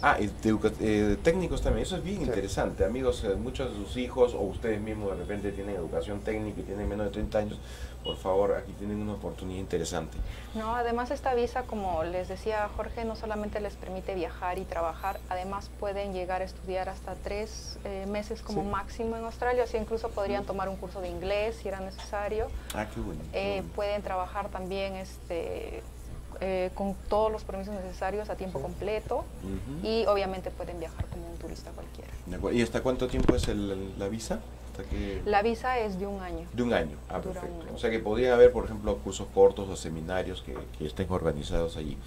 De técnicos también, eso es bien interesante. Amigos, muchos de sus hijos o ustedes mismos de repente tienen educación técnica y tienen menos de 30 años, por favor, aquí tienen una oportunidad interesante. No, además esta visa, como les decía Jorge, no solamente les permite viajar y trabajar, además pueden llegar a estudiar hasta 3 meses como máximo en Australia, o sea, incluso podrían tomar un curso de inglés si era necesario. Qué bueno. Pueden trabajar también con todos los permisos necesarios a tiempo completo y obviamente pueden viajar como un turista cualquiera. ¿Y hasta cuánto tiempo es la visa? La visa es de 1 año. De 1 año, perfecto. O sea que podría haber, por ejemplo, cursos cortos o seminarios que estén organizados allí.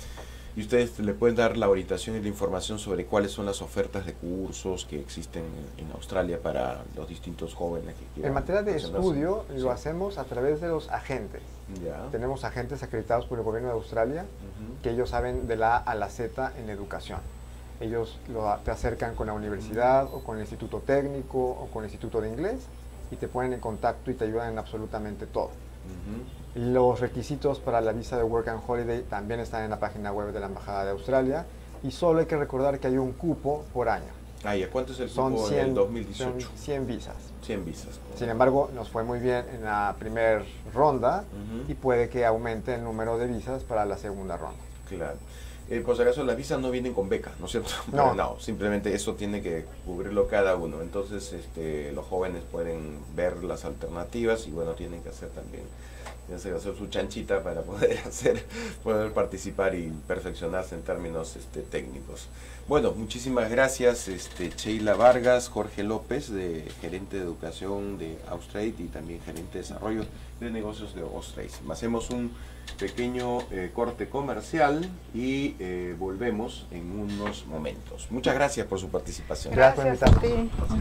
Y ustedes le pueden dar la orientación y la información sobre cuáles son las ofertas de cursos que existen en Australia para los distintos jóvenes que quieran. En materia de estudio lo hacemos a través de los agentes. Ya. Tenemos agentes acreditados por el gobierno de Australia que ellos saben de la A a la Z en educación. Ellos te acercan con la universidad o con el instituto técnico o con el instituto de inglés y te ponen en contacto y te ayudan en absolutamente todo. Los requisitos para la visa de Work and Holiday también están en la página web de la Embajada de Australia y solo hay que recordar que hay un cupo por año. ¿Y a cuánto es el cupo en el 2018? Son 100 visas. 100 visas. Sin embargo, nos fue muy bien en la primera ronda y puede que aumente el número de visas para la segunda ronda. Claro. Por si acaso, las visas no vienen con beca, ¿no es cierto? No, simplemente eso tiene que cubrirlo cada uno. Entonces, los jóvenes pueden ver las alternativas y, bueno, tienen que hacer también hacer su chanchita para poder participar y perfeccionarse en términos técnicos. Bueno, muchísimas gracias Sheila Vargas, Jorge López, gerente de educación de Austrade y también gerente de desarrollo de negocios de Austrade. Hacemos un pequeño corte comercial y volvemos en unos momentos. Muchas gracias por su participación. Gracias por invitarnos.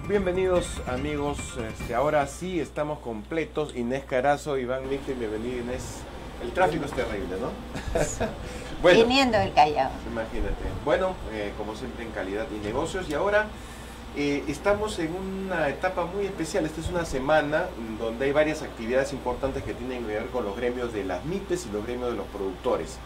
Bienvenidos amigos, ahora sí estamos completos. Inés Carazo, Iván Michel, bienvenido Inés. El tráfico es terrible, ¿no? Bueno, viniendo del Callao. Imagínate. Bueno, como siempre en calidad y negocios. Y ahora estamos en una etapa muy especial. Esta es una semana donde hay varias actividades importantes que tienen que ver con los gremios de las MIPES y los gremios de los productores.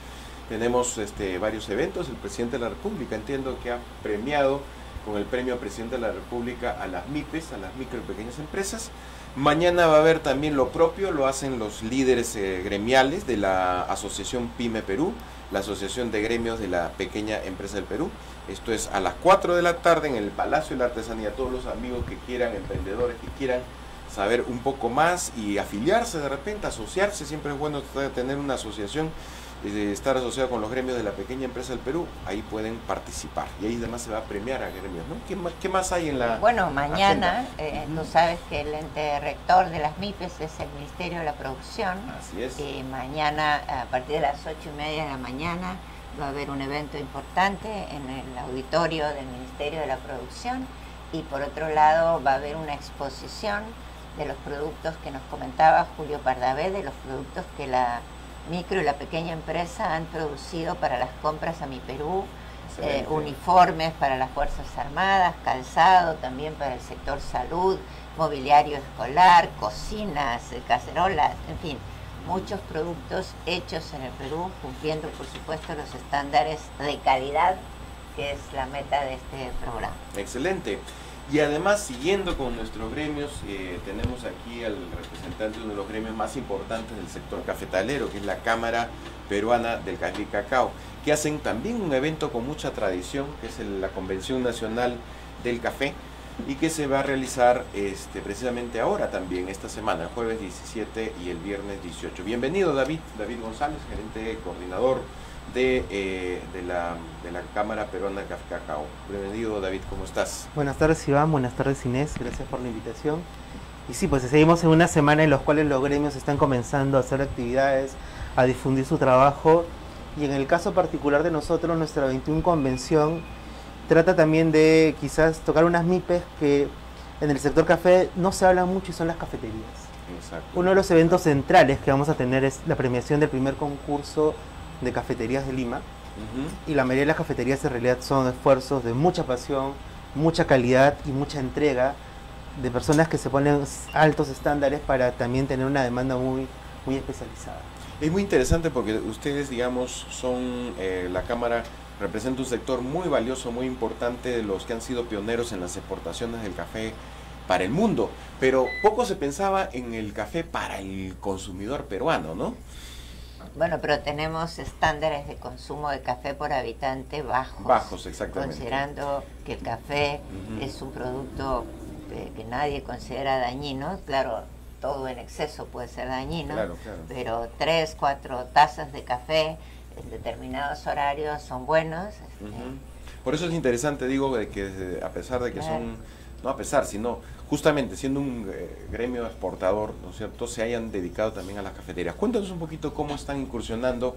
Tenemos varios eventos. El presidente de la República, entiendo que ha premiado con el premio Presidente de la República a las MIPES, a las micro y pequeñas empresas. Mañana va a haber también lo propio, lo hacen los líderes gremiales de la Asociación PYME Perú, la Asociación de Gremios de la Pequeña Empresa del Perú. Esto es a las 4 de la tarde en el Palacio de la Artesanía. Todos los amigos que quieran, emprendedores que quieran saber un poco más y afiliarse de repente, asociarse, siempre es bueno tener una asociación, estar asociado con los gremios de la pequeña empresa del Perú, ahí pueden participar y ahí además se va a premiar a gremios, ¿no? ¿Qué más hay en la Bueno, mañana, tú sabes que el ente rector de las MIPES es el Ministerio de la Producción. Así es. Y mañana, a partir de las 8:30 de la mañana, va a haber un evento importante en el auditorio del Ministerio de la Producción y por otro lado va a haber una exposición de los productos que nos comentaba Julio Pardavé, de los productos que la micro y la pequeña empresa han producido para las compras a Mi Perú, uniformes para las Fuerzas Armadas, calzado también para el sector salud, mobiliario escolar, cocinas, cacerolas, en fin, muchos productos hechos en el Perú, cumpliendo por supuesto los estándares de calidad, que es la meta de este programa. Excelente. Y además, siguiendo con nuestros gremios, tenemos aquí al representante de uno de los gremios más importantes del sector cafetalero, que es la Cámara Peruana del Café y Cacao, que hacen también un evento con mucha tradición, que es la Convención Nacional del Café, y que se va a realizar precisamente ahora también, esta semana, el jueves 17 y el viernes 18. Bienvenido, David González, gerente coordinador de la Cámara Peruana del Café y Cacao. Bienvenido, David, ¿cómo estás? Buenas tardes, Iván, buenas tardes, Inés, gracias por la invitación. Y sí, pues seguimos en una semana en la cual los gremios están comenzando a hacer actividades, a difundir su trabajo, y en el caso particular de nosotros, nuestra 21 convención trata también de quizás tocar unas MIPES que en el sector café no se habla mucho, y son las cafeterías. Exacto. Uno de los eventos centrales que vamos a tener es la premiación del primer concurso de cafeterías de Lima. Y la mayoría de las cafeterías en realidad son esfuerzos de mucha pasión, mucha calidad y mucha entrega de personas que se ponen altos estándares para también tener una demanda muy especializada. Es muy interesante porque ustedes, digamos, son la Cámara representa un sector muy valioso, muy importante, de los que han sido pioneros en las exportaciones del café para el mundo, pero poco se pensaba en el café para el consumidor peruano, ¿no? Bueno, pero tenemos estándares de consumo de café por habitante bajos. Bajos, exactamente. Considerando que el café es un producto que nadie considera dañino, claro, todo en exceso puede ser dañino, claro. Pero 3, 4 tazas de café en determinados horarios son buenos. Por eso es interesante, digo, de que a pesar de que son, no a pesar, sino justamente siendo un gremio exportador, ¿no es cierto?, se hayan dedicado también a las cafeterías. Cuéntanos un poquito cómo están incursionando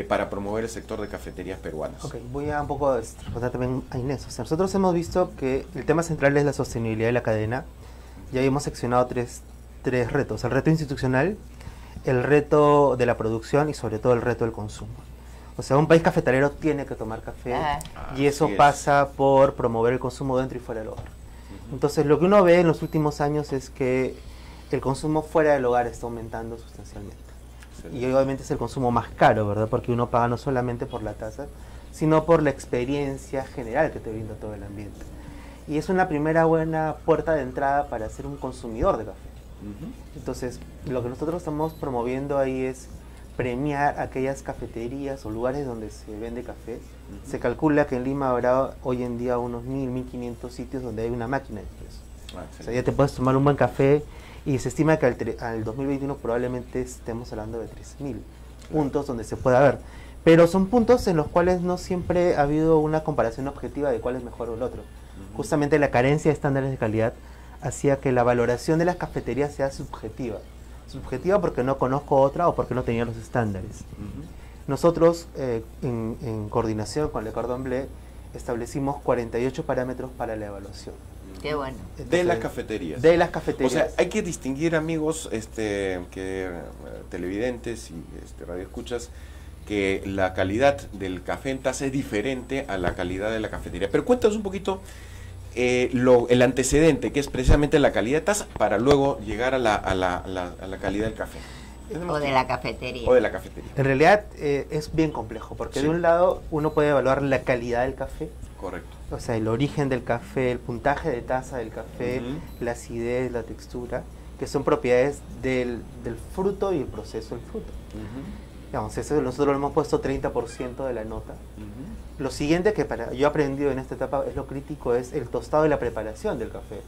para promover el sector de cafeterías peruanas. Ok, voy a un poco responder también a Inés. O sea, nosotros hemos visto que el tema central es la sostenibilidad de la cadena. Ya hemos seccionado tres retos: el reto institucional, el reto de la producción y sobre todo el reto del consumo. O sea, un país cafetalero tiene que tomar café y eso pasa por promover el consumo dentro y fuera del hogar. Entonces, lo que uno ve en los últimos años es que el consumo fuera del hogar está aumentando sustancialmente. Y obviamente es el consumo más caro, ¿verdad? Porque uno paga no solamente por la tasa, sino por la experiencia general que te brinda todo el ambiente. Y es una primera buena puerta de entrada para ser un consumidor de café. Entonces, lo que nosotros estamos promoviendo ahí es premiar aquellas cafeterías o lugares donde se vende café. Se calcula que en Lima habrá hoy en día unos 1.500 sitios donde hay una máquina de expreso. O sea, ya te puedes tomar un buen café, y se estima que al 2021 probablemente estemos hablando de 3.000 puntos donde se pueda ver. Pero son puntos en los cuales no siempre ha habido una comparación objetiva de cuál es mejor o el otro. Justamente la carencia de estándares de calidad hacía que la valoración de las cafeterías sea subjetiva. Subjetiva porque no conozco otra o porque no tenía los estándares. Nosotros, en coordinación con Le Cordon Bleu, establecimos 48 parámetros para la evaluación. Qué bueno. Entonces, de las cafeterías. De las cafeterías. O sea, hay que distinguir, amigos, televidentes y radioescuchas, que la calidad del café en taza es diferente a la calidad de la cafetería. Pero cuéntanos un poquito el antecedente, que es precisamente la calidad de taza, para luego llegar a la calidad del café. O de la cafetería. O de la cafetería. En realidad es bien complejo, porque de un lado uno puede evaluar la calidad del café. Correcto. O sea, el origen del café, el puntaje de taza del café, la acidez, la textura, que son propiedades del fruto y el proceso del fruto. Digamos, eso nosotros lo hemos puesto 30% de la nota. Lo siguiente que yo he aprendido en esta etapa es lo crítico, es el tostado y la preparación del café,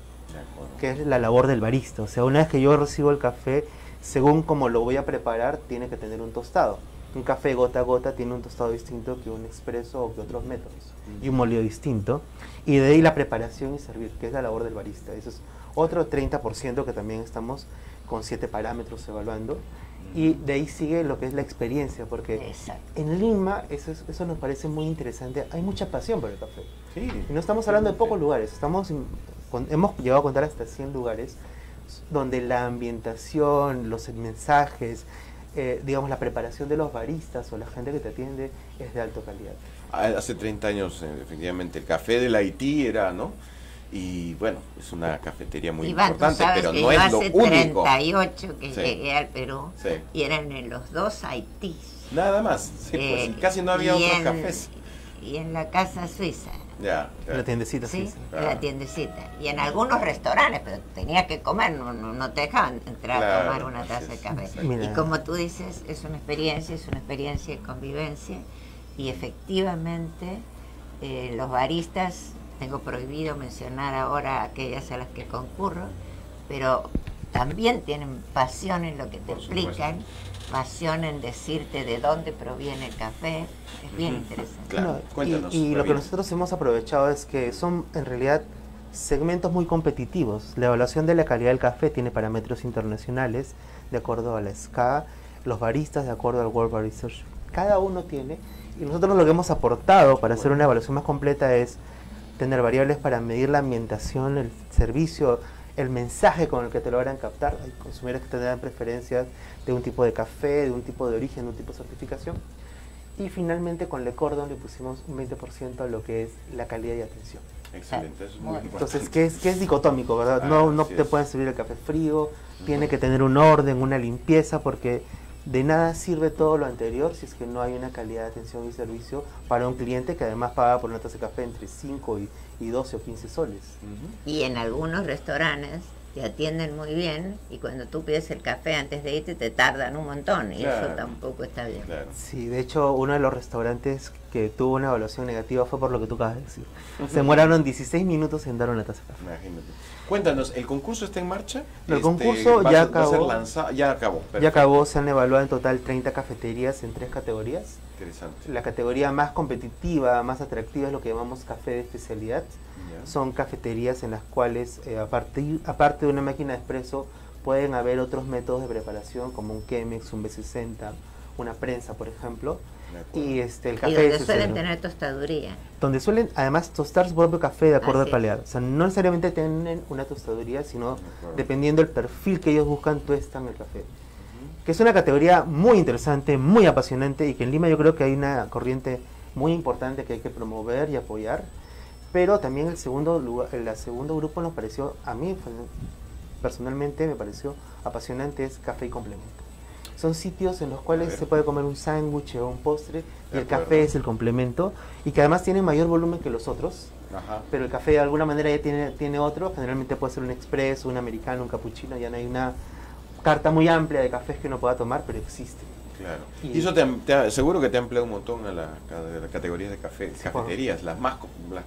que es la labor del barista. O sea, una vez que yo recibo el café, según como lo voy a preparar, tiene que tener un tostado. Un café gota a gota tiene un tostado distinto que un expreso o que otros métodos, y un molido distinto. Y de ahí la preparación y servir, que es la labor del barista. Eso es otro 30% que también estamos con 7 parámetros evaluando. Y de ahí sigue lo que es la experiencia, porque en Lima, eso nos parece muy interesante, hay mucha pasión por el café. Y no estamos hablando de pocos lugares, hemos llegado a contar hasta 100 lugares donde la ambientación, los mensajes, digamos, la preparación de los baristas o la gente que te atiende es de alta calidad. Hace 30 años, efectivamente, el café del Haití era, ¿no? Y bueno, es una cafetería muy importante, pero no es lo único. Hace 38 que llegué al Perú y eran en los 2 Haitís. Nada más, pues, casi no había otros cafés. y en la casa suiza. Ya, la tiendecita sí, suiza. En la tiendecita. Y en algunos restaurantes, pero tenías que comer, no te dejaban entrar a tomar una taza de café. Y como tú dices, es una experiencia de convivencia, y efectivamente los baristas, tengo prohibido mencionar ahora aquellas a las que concurro, pero también tienen pasión en lo que te explican, pasión en decirte de dónde proviene el café. Es bien interesante. Claro. Cuéntanos. Y lo que nosotros hemos aprovechado es que son en realidad segmentos muy competitivos. La evaluación de la calidad del café tiene parámetros internacionales de acuerdo a la SCA, los baristas de acuerdo al World Barista. Cada uno tiene, y nosotros lo que hemos aportado para hacer una evaluación más completa es tener variables para medir la ambientación, el servicio, el mensaje con el que te logran captar. Hay consumidores que tendrán preferencias de un tipo de café, de un tipo de origen, de un tipo de certificación. Y finalmente con Le Cordon le pusimos un 20% a lo que es la calidad y atención. Excelente, eso es muy importante. Entonces, que es dicotómico, ¿verdad? No te pueden servir el café frío, tiene que tener un orden, una limpieza, porque de nada sirve todo lo anterior si es que no hay una calidad de atención y servicio para un cliente que además paga por una taza de café entre 5 y 12 o 15 soles. Y en algunos restaurantes te atienden muy bien, y cuando tú pides el café antes de irte te tardan un montón, y eso tampoco está bien. Claro. Sí, de hecho uno de los restaurantes que tuvo una evaluación negativa fue por lo que tú acabas de decir. Se demoraron 16 minutos en dar una taza de café. Imagínate. Cuéntanos, ¿el concurso está en marcha? El concurso ya acabó. Va a ser lanzado, ya acabó. Perfecto. Ya acabó, se han evaluado en total 30 cafeterías en 3 categorías. Interesante. La categoría más competitiva, más atractiva es lo que llamamos café de especialidad. Son cafeterías en las cuales, aparte de una máquina de espresso, pueden haber otros métodos de preparación, como un Chemex, un B60, una prensa, por ejemplo. Y el café y donde suelen tener tostaduría. Donde suelen, además, tostar su propio café de acuerdo al paladar. O sea, no necesariamente tienen una tostaduría, sino dependiendo del perfil que ellos buscan, tuestan el café. Que es una categoría muy interesante, muy apasionante, y que en Lima yo creo que hay una corriente muy importante que hay que promover y apoyar. Pero también el segundo grupo nos pareció, a mí personalmente me pareció apasionante, es café y complemento. Son sitios en los cuales se puede comer un sándwich o un postre, y el café es el complemento, y que además tiene mayor volumen que los otros. Pero el café de alguna manera ya tiene otro, generalmente puede ser un expreso, un americano, un cappuccino, ya no hay una carta muy amplia de cafés que uno pueda tomar, pero existe. Claro. Y eso seguro que te ha ampliado un montón a las categorías de cafeterías, las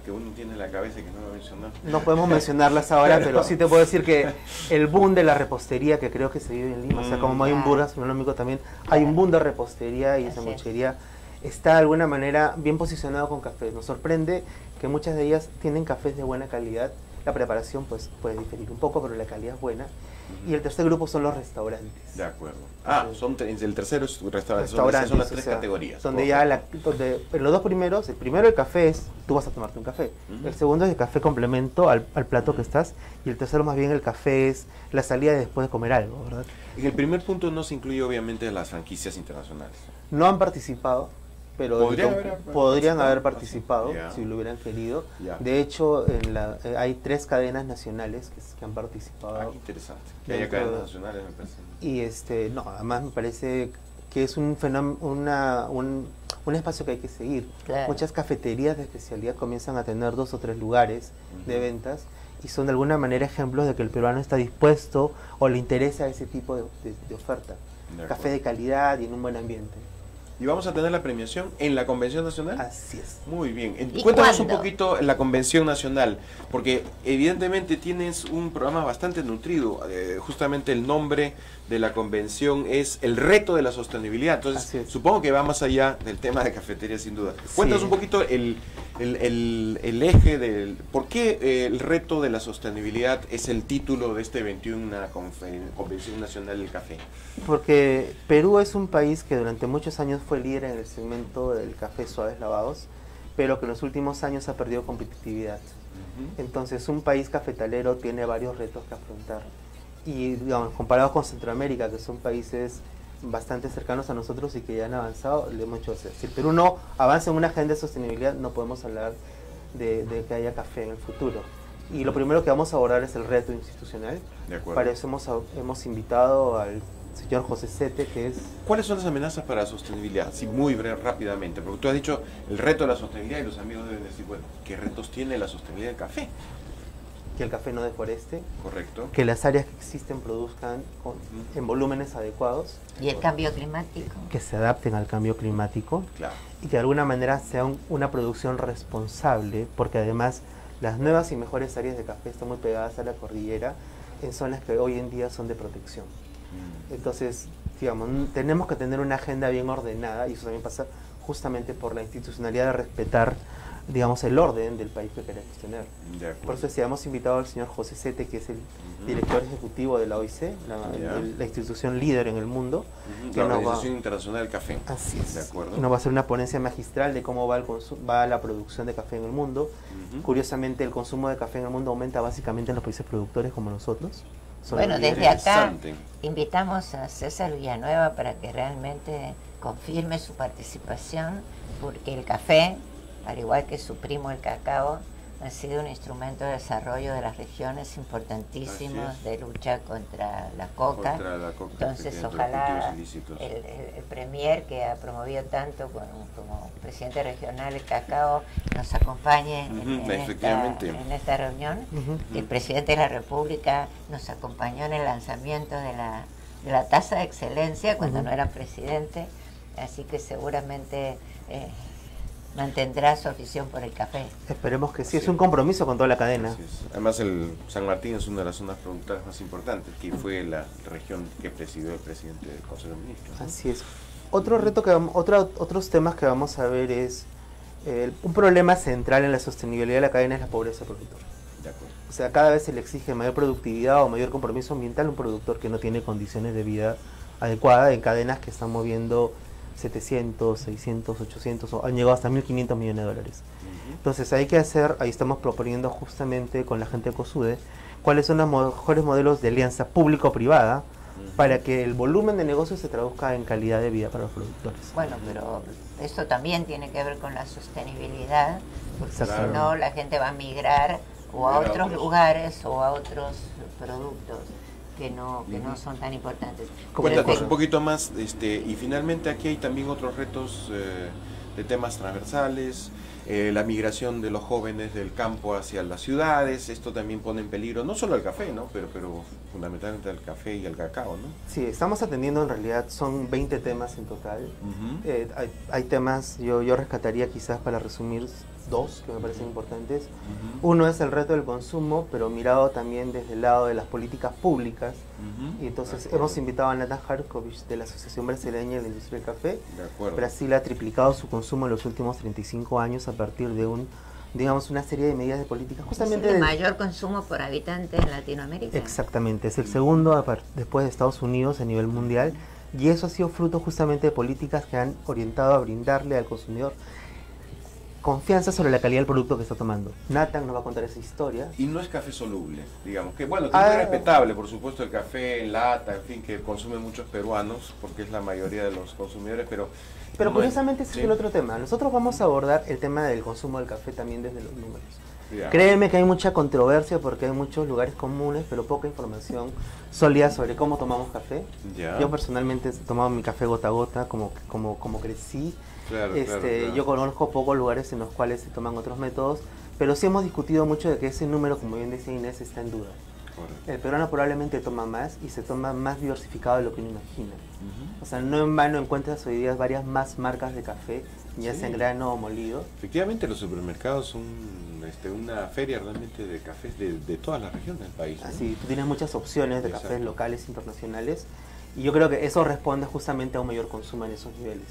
que uno tiene en la cabeza y que no va a mencionar. No podemos mencionarlas ahora, pero sí te puedo decir que el boom de la repostería, que creo que se vive en Lima, o sea, como hay un boom gastronómico también, hay un boom de repostería y sanguchería, está de alguna manera bien posicionado con cafés. Nos sorprende que muchas de ellas tienen cafés de buena calidad. La preparación pues puede diferir un poco, pero la calidad es buena. Y el tercer grupo son los restaurantes. De acuerdo. El tercero es restaurantes. Son las 3 categorías. Donde en los dos primeros, el primero el café es, tú vas a tomarte un café. El segundo es el café complemento al plato que estás. Y el tercero más bien el café es la salida después de comer algo, ¿verdad? En el primer punto no se incluye obviamente las franquicias internacionales. No han participado, pero podrían haber participado si lo hubieran querido. De hecho, hay 3 cadenas nacionales que han participado. Qué interesante. Que haya cadenas nacionales, me parece. Y además me parece que es un fenómeno, un espacio que hay que seguir. Muchas cafeterías de especialidad comienzan a tener 2 o 3 lugares de ventas, y son de alguna manera ejemplos de que el peruano está dispuesto o le interesa ese tipo de oferta. Café de calidad y en un buen ambiente. ¿Y vamos a tener la premiación en la Convención Nacional? Así es. Muy bien. Cuéntanos un poquito en la Convención Nacional, porque evidentemente tienes un programa bastante nutrido. Justamente el nombre de la convención es el reto de la sostenibilidad. Entonces, supongo que va más allá del tema de cafetería, sin duda. Cuéntanos un poquito el eje del... ¿Por qué el reto de la sostenibilidad es el título de este 21 Convención Nacional del Café? Porque Perú es un país que durante muchos años fue líder en el segmento del café suaves lavados, pero que en los últimos años ha perdido competitividad. Entonces, un país cafetalero tiene varios retos que afrontar. Y, digamos, comparados con Centroamérica, que son países bastante cercanos a nosotros y que ya han avanzado, le hemos hecho hacer. Si el Perú no avanza en una agenda de sostenibilidad, no podemos hablar de que haya café en el futuro. Y lo primero que vamos a abordar es el reto institucional. De acuerdo. Para eso hemos invitado al señor José Sete, que es... ¿Cuáles son las amenazas para la sostenibilidad? Sí, muy rápidamente, porque tú has dicho el reto de la sostenibilidad y los amigos deben decir, bueno, ¿qué retos tiene la sostenibilidad del café? Que el café no deforeste. Correcto. Que las áreas que existen produzcan en volúmenes adecuados. Y el cambio climático. Que se adapten al cambio climático. Claro. Y que de alguna manera sea una producción responsable, porque además las nuevas y mejores áreas de café están muy pegadas a la cordillera, en zonas que hoy en día son de protección. Entonces, digamos, tenemos que tener una agenda bien ordenada, y eso también pasa justamente por la institucionalidad de respetar, digamos, el orden del país que queremos tener. Por eso decía, hemos invitado al señor José Sete, que es el director ejecutivo de la OIC, la institución líder en el mundo. La Organización Internacional del Café. Así es. De acuerdo. Y nos va a hacer una ponencia magistral de cómo va la producción de café en el mundo. Curiosamente, el consumo de café en el mundo aumenta básicamente en los países productores como nosotros. Bueno, desde acá invitamos a César Villanueva para que realmente confirme su participación, porque el café, al igual que su primo el cacao, ha sido un instrumento de desarrollo de las regiones importantísimos de lucha contra la coca. Entonces, ojalá el premier, que ha promovido tanto como presidente regional el cacao, nos acompañe en esta reunión. El presidente de la República nos acompañó en el lanzamiento de la tasa de excelencia cuando no era presidente, así que seguramente mantendrá su afición por el café. Esperemos que sí, es un compromiso con toda la cadena. Además, el San Martín es una de las zonas productoras más importantes, que fue la región que presidió el presidente del Consejo de Ministros, ¿no? Así es. Otro reto otros temas que vamos a ver es un problema central en la sostenibilidad de la cadena es la pobreza productora. De acuerdo. O sea, cada vez se le exige mayor productividad o mayor compromiso ambiental a un productor que no tiene condiciones de vida adecuadas en cadenas que están moviendo 700, 600, 800, o han llegado hasta 1.500 millones de dólares. Entonces ahí estamos proponiendo justamente con la gente de COSUDE cuáles son los mejores modelos de alianza público-privada para que el volumen de negocio se traduzca en calidad de vida para los productores. Bueno, pero esto también tiene que ver con la sostenibilidad, porque si no la gente va a migrar o a otros lugares o a otros productos que no son tan importantes. Cuéntanos un poquito más, y finalmente aquí hay también otros retos de temas transversales, la migración de los jóvenes del campo hacia las ciudades. Esto también pone en peligro no solo el café, ¿no? pero fundamentalmente el café y el cacao, ¿no? Sí, estamos atendiendo, en realidad son 20 temas en total. Hay temas, yo rescataría quizás para resumir dos que me parecen importantes. Uno es el reto del consumo, pero mirado también desde el lado de las políticas públicas. Y entonces hemos invitado a Nathan Harkovich de la Asociación Brasileña de la Industria del Café. Brasil ha triplicado su consumo en los últimos 35 años a partir de una serie de medidas de políticas. Justamente es el mayor consumo por habitante en Latinoamérica. Exactamente, es el segundo después de Estados Unidos a nivel mundial, y eso ha sido fruto justamente de políticas que han orientado a brindarle al consumidor confianza sobre la calidad del producto que está tomando. Nathan nos va a contar esa historia. Y no es café soluble, digamos, que bueno, es respetable, por supuesto, el café en lata, en fin, que consumen muchos peruanos, porque es la mayoría de los consumidores, pero no curiosamente ese es el otro tema. Nosotros vamos a abordar el tema del consumo del café también desde los números. Créeme que hay mucha controversia porque hay muchos lugares comunes, pero poca información sólida sobre cómo tomamos café. Yo personalmente he tomado mi café gota a gota, como crecí. Claro. Yo conozco pocos lugares en los cuales se toman otros métodos, pero sí hemos discutido mucho de que ese número, como bien decía Inés, está en duda. Correcto. El peruano probablemente toma más y se toma más diversificado de lo que uno imagina. O sea, no en vano encuentras hoy día varias más marcas de café, ya sea en grano o molido. Efectivamente, los supermercados son una feria realmente de cafés de todas las regiones del país, ¿no? Así, tú tienes muchas opciones de cafés locales, internacionales, y yo creo que eso responde justamente a un mayor consumo en esos niveles.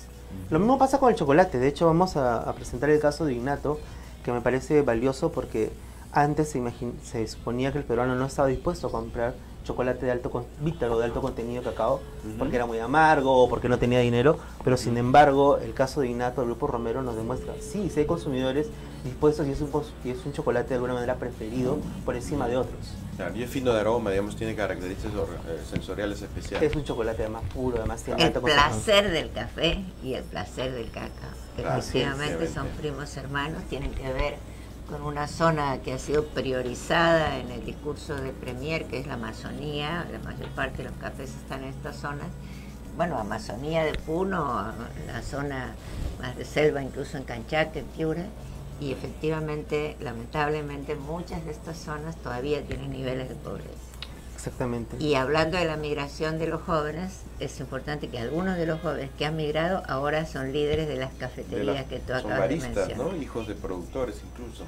Lo mismo pasa con el chocolate. De hecho, vamos a presentar el caso de Ignato, que me parece valioso porque antes se suponía que el peruano no estaba dispuesto a comprar chocolate de alto contenido de cacao, porque era muy amargo o porque no tenía dinero, pero sin embargo el caso de Ignato del Grupo Romero nos demuestra, sí hay consumidores dispuestos y es un chocolate de alguna manera preferido por encima de otros. Claro, y es fino de aroma, digamos, tiene características sensoriales especiales. Es un chocolate más puro, además tiene el placer del café y el placer del cacao. Efectivamente son primos hermanos, tienen que ver con una zona que ha sido priorizada en el discurso del Premier, que es la Amazonía. La mayor parte de los cafés están en estas zonas. Bueno, Amazonía de Puno, la zona más de selva, incluso en Canchaque, en Piura. Y efectivamente, lamentablemente, muchas de estas zonas todavía tienen niveles de pobreza. Exactamente. Y hablando de la migración de los jóvenes, es importante que algunos de los jóvenes que han migrado ahora son líderes de las cafeterías que tú acabas de mencionar. ¿No? Hijos de productores incluso.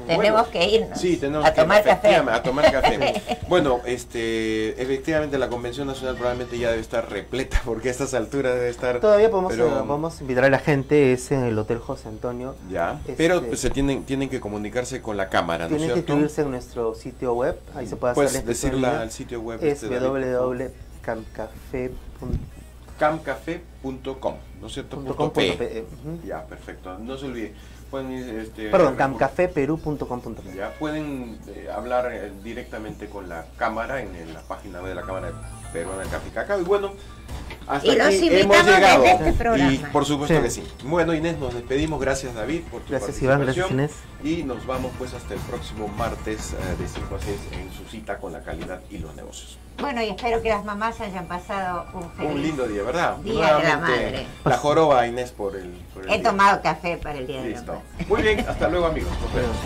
Tenemos que irnos. Sí, tenemos a tomar café. A tomar café. Bueno, efectivamente la Convención Nacional probablemente ya debe estar repleta, porque a estas alturas debe estar... Todavía podemos invitar a la gente, es en el Hotel José Antonio. Ya, pero pues, tienen que comunicarse con la Cámara, ¿no es cierto? Tienen que inscribirse en nuestro sitio web, ahí se puede hacer. Puedes decirla al sitio web. Es www.camcafe.com, ¿no es cierto? .p. Ya, perfecto. No se olvide. Pueden, perdón, camcafeperu.com.p. Ya pueden hablar directamente con la Cámara en la página web de la Cámara Peruana del Café y Cacao. Y bueno, hasta aquí hemos llegado. Y por supuesto que sí. Bueno, Inés, nos despedimos. Gracias, David, por tu participación. Iván, gracias, Inés. Y nos vamos pues hasta el próximo martes de 5 a 6 en su cita con la calidad y los negocios. Bueno, y espero que las mamás hayan pasado un lindo día, ¿verdad? Día de la Madre. La joroba, Inés, por el He tomado café para el Día de la Listo. Madre. Muy bien, hasta luego, amigos. Nos vemos.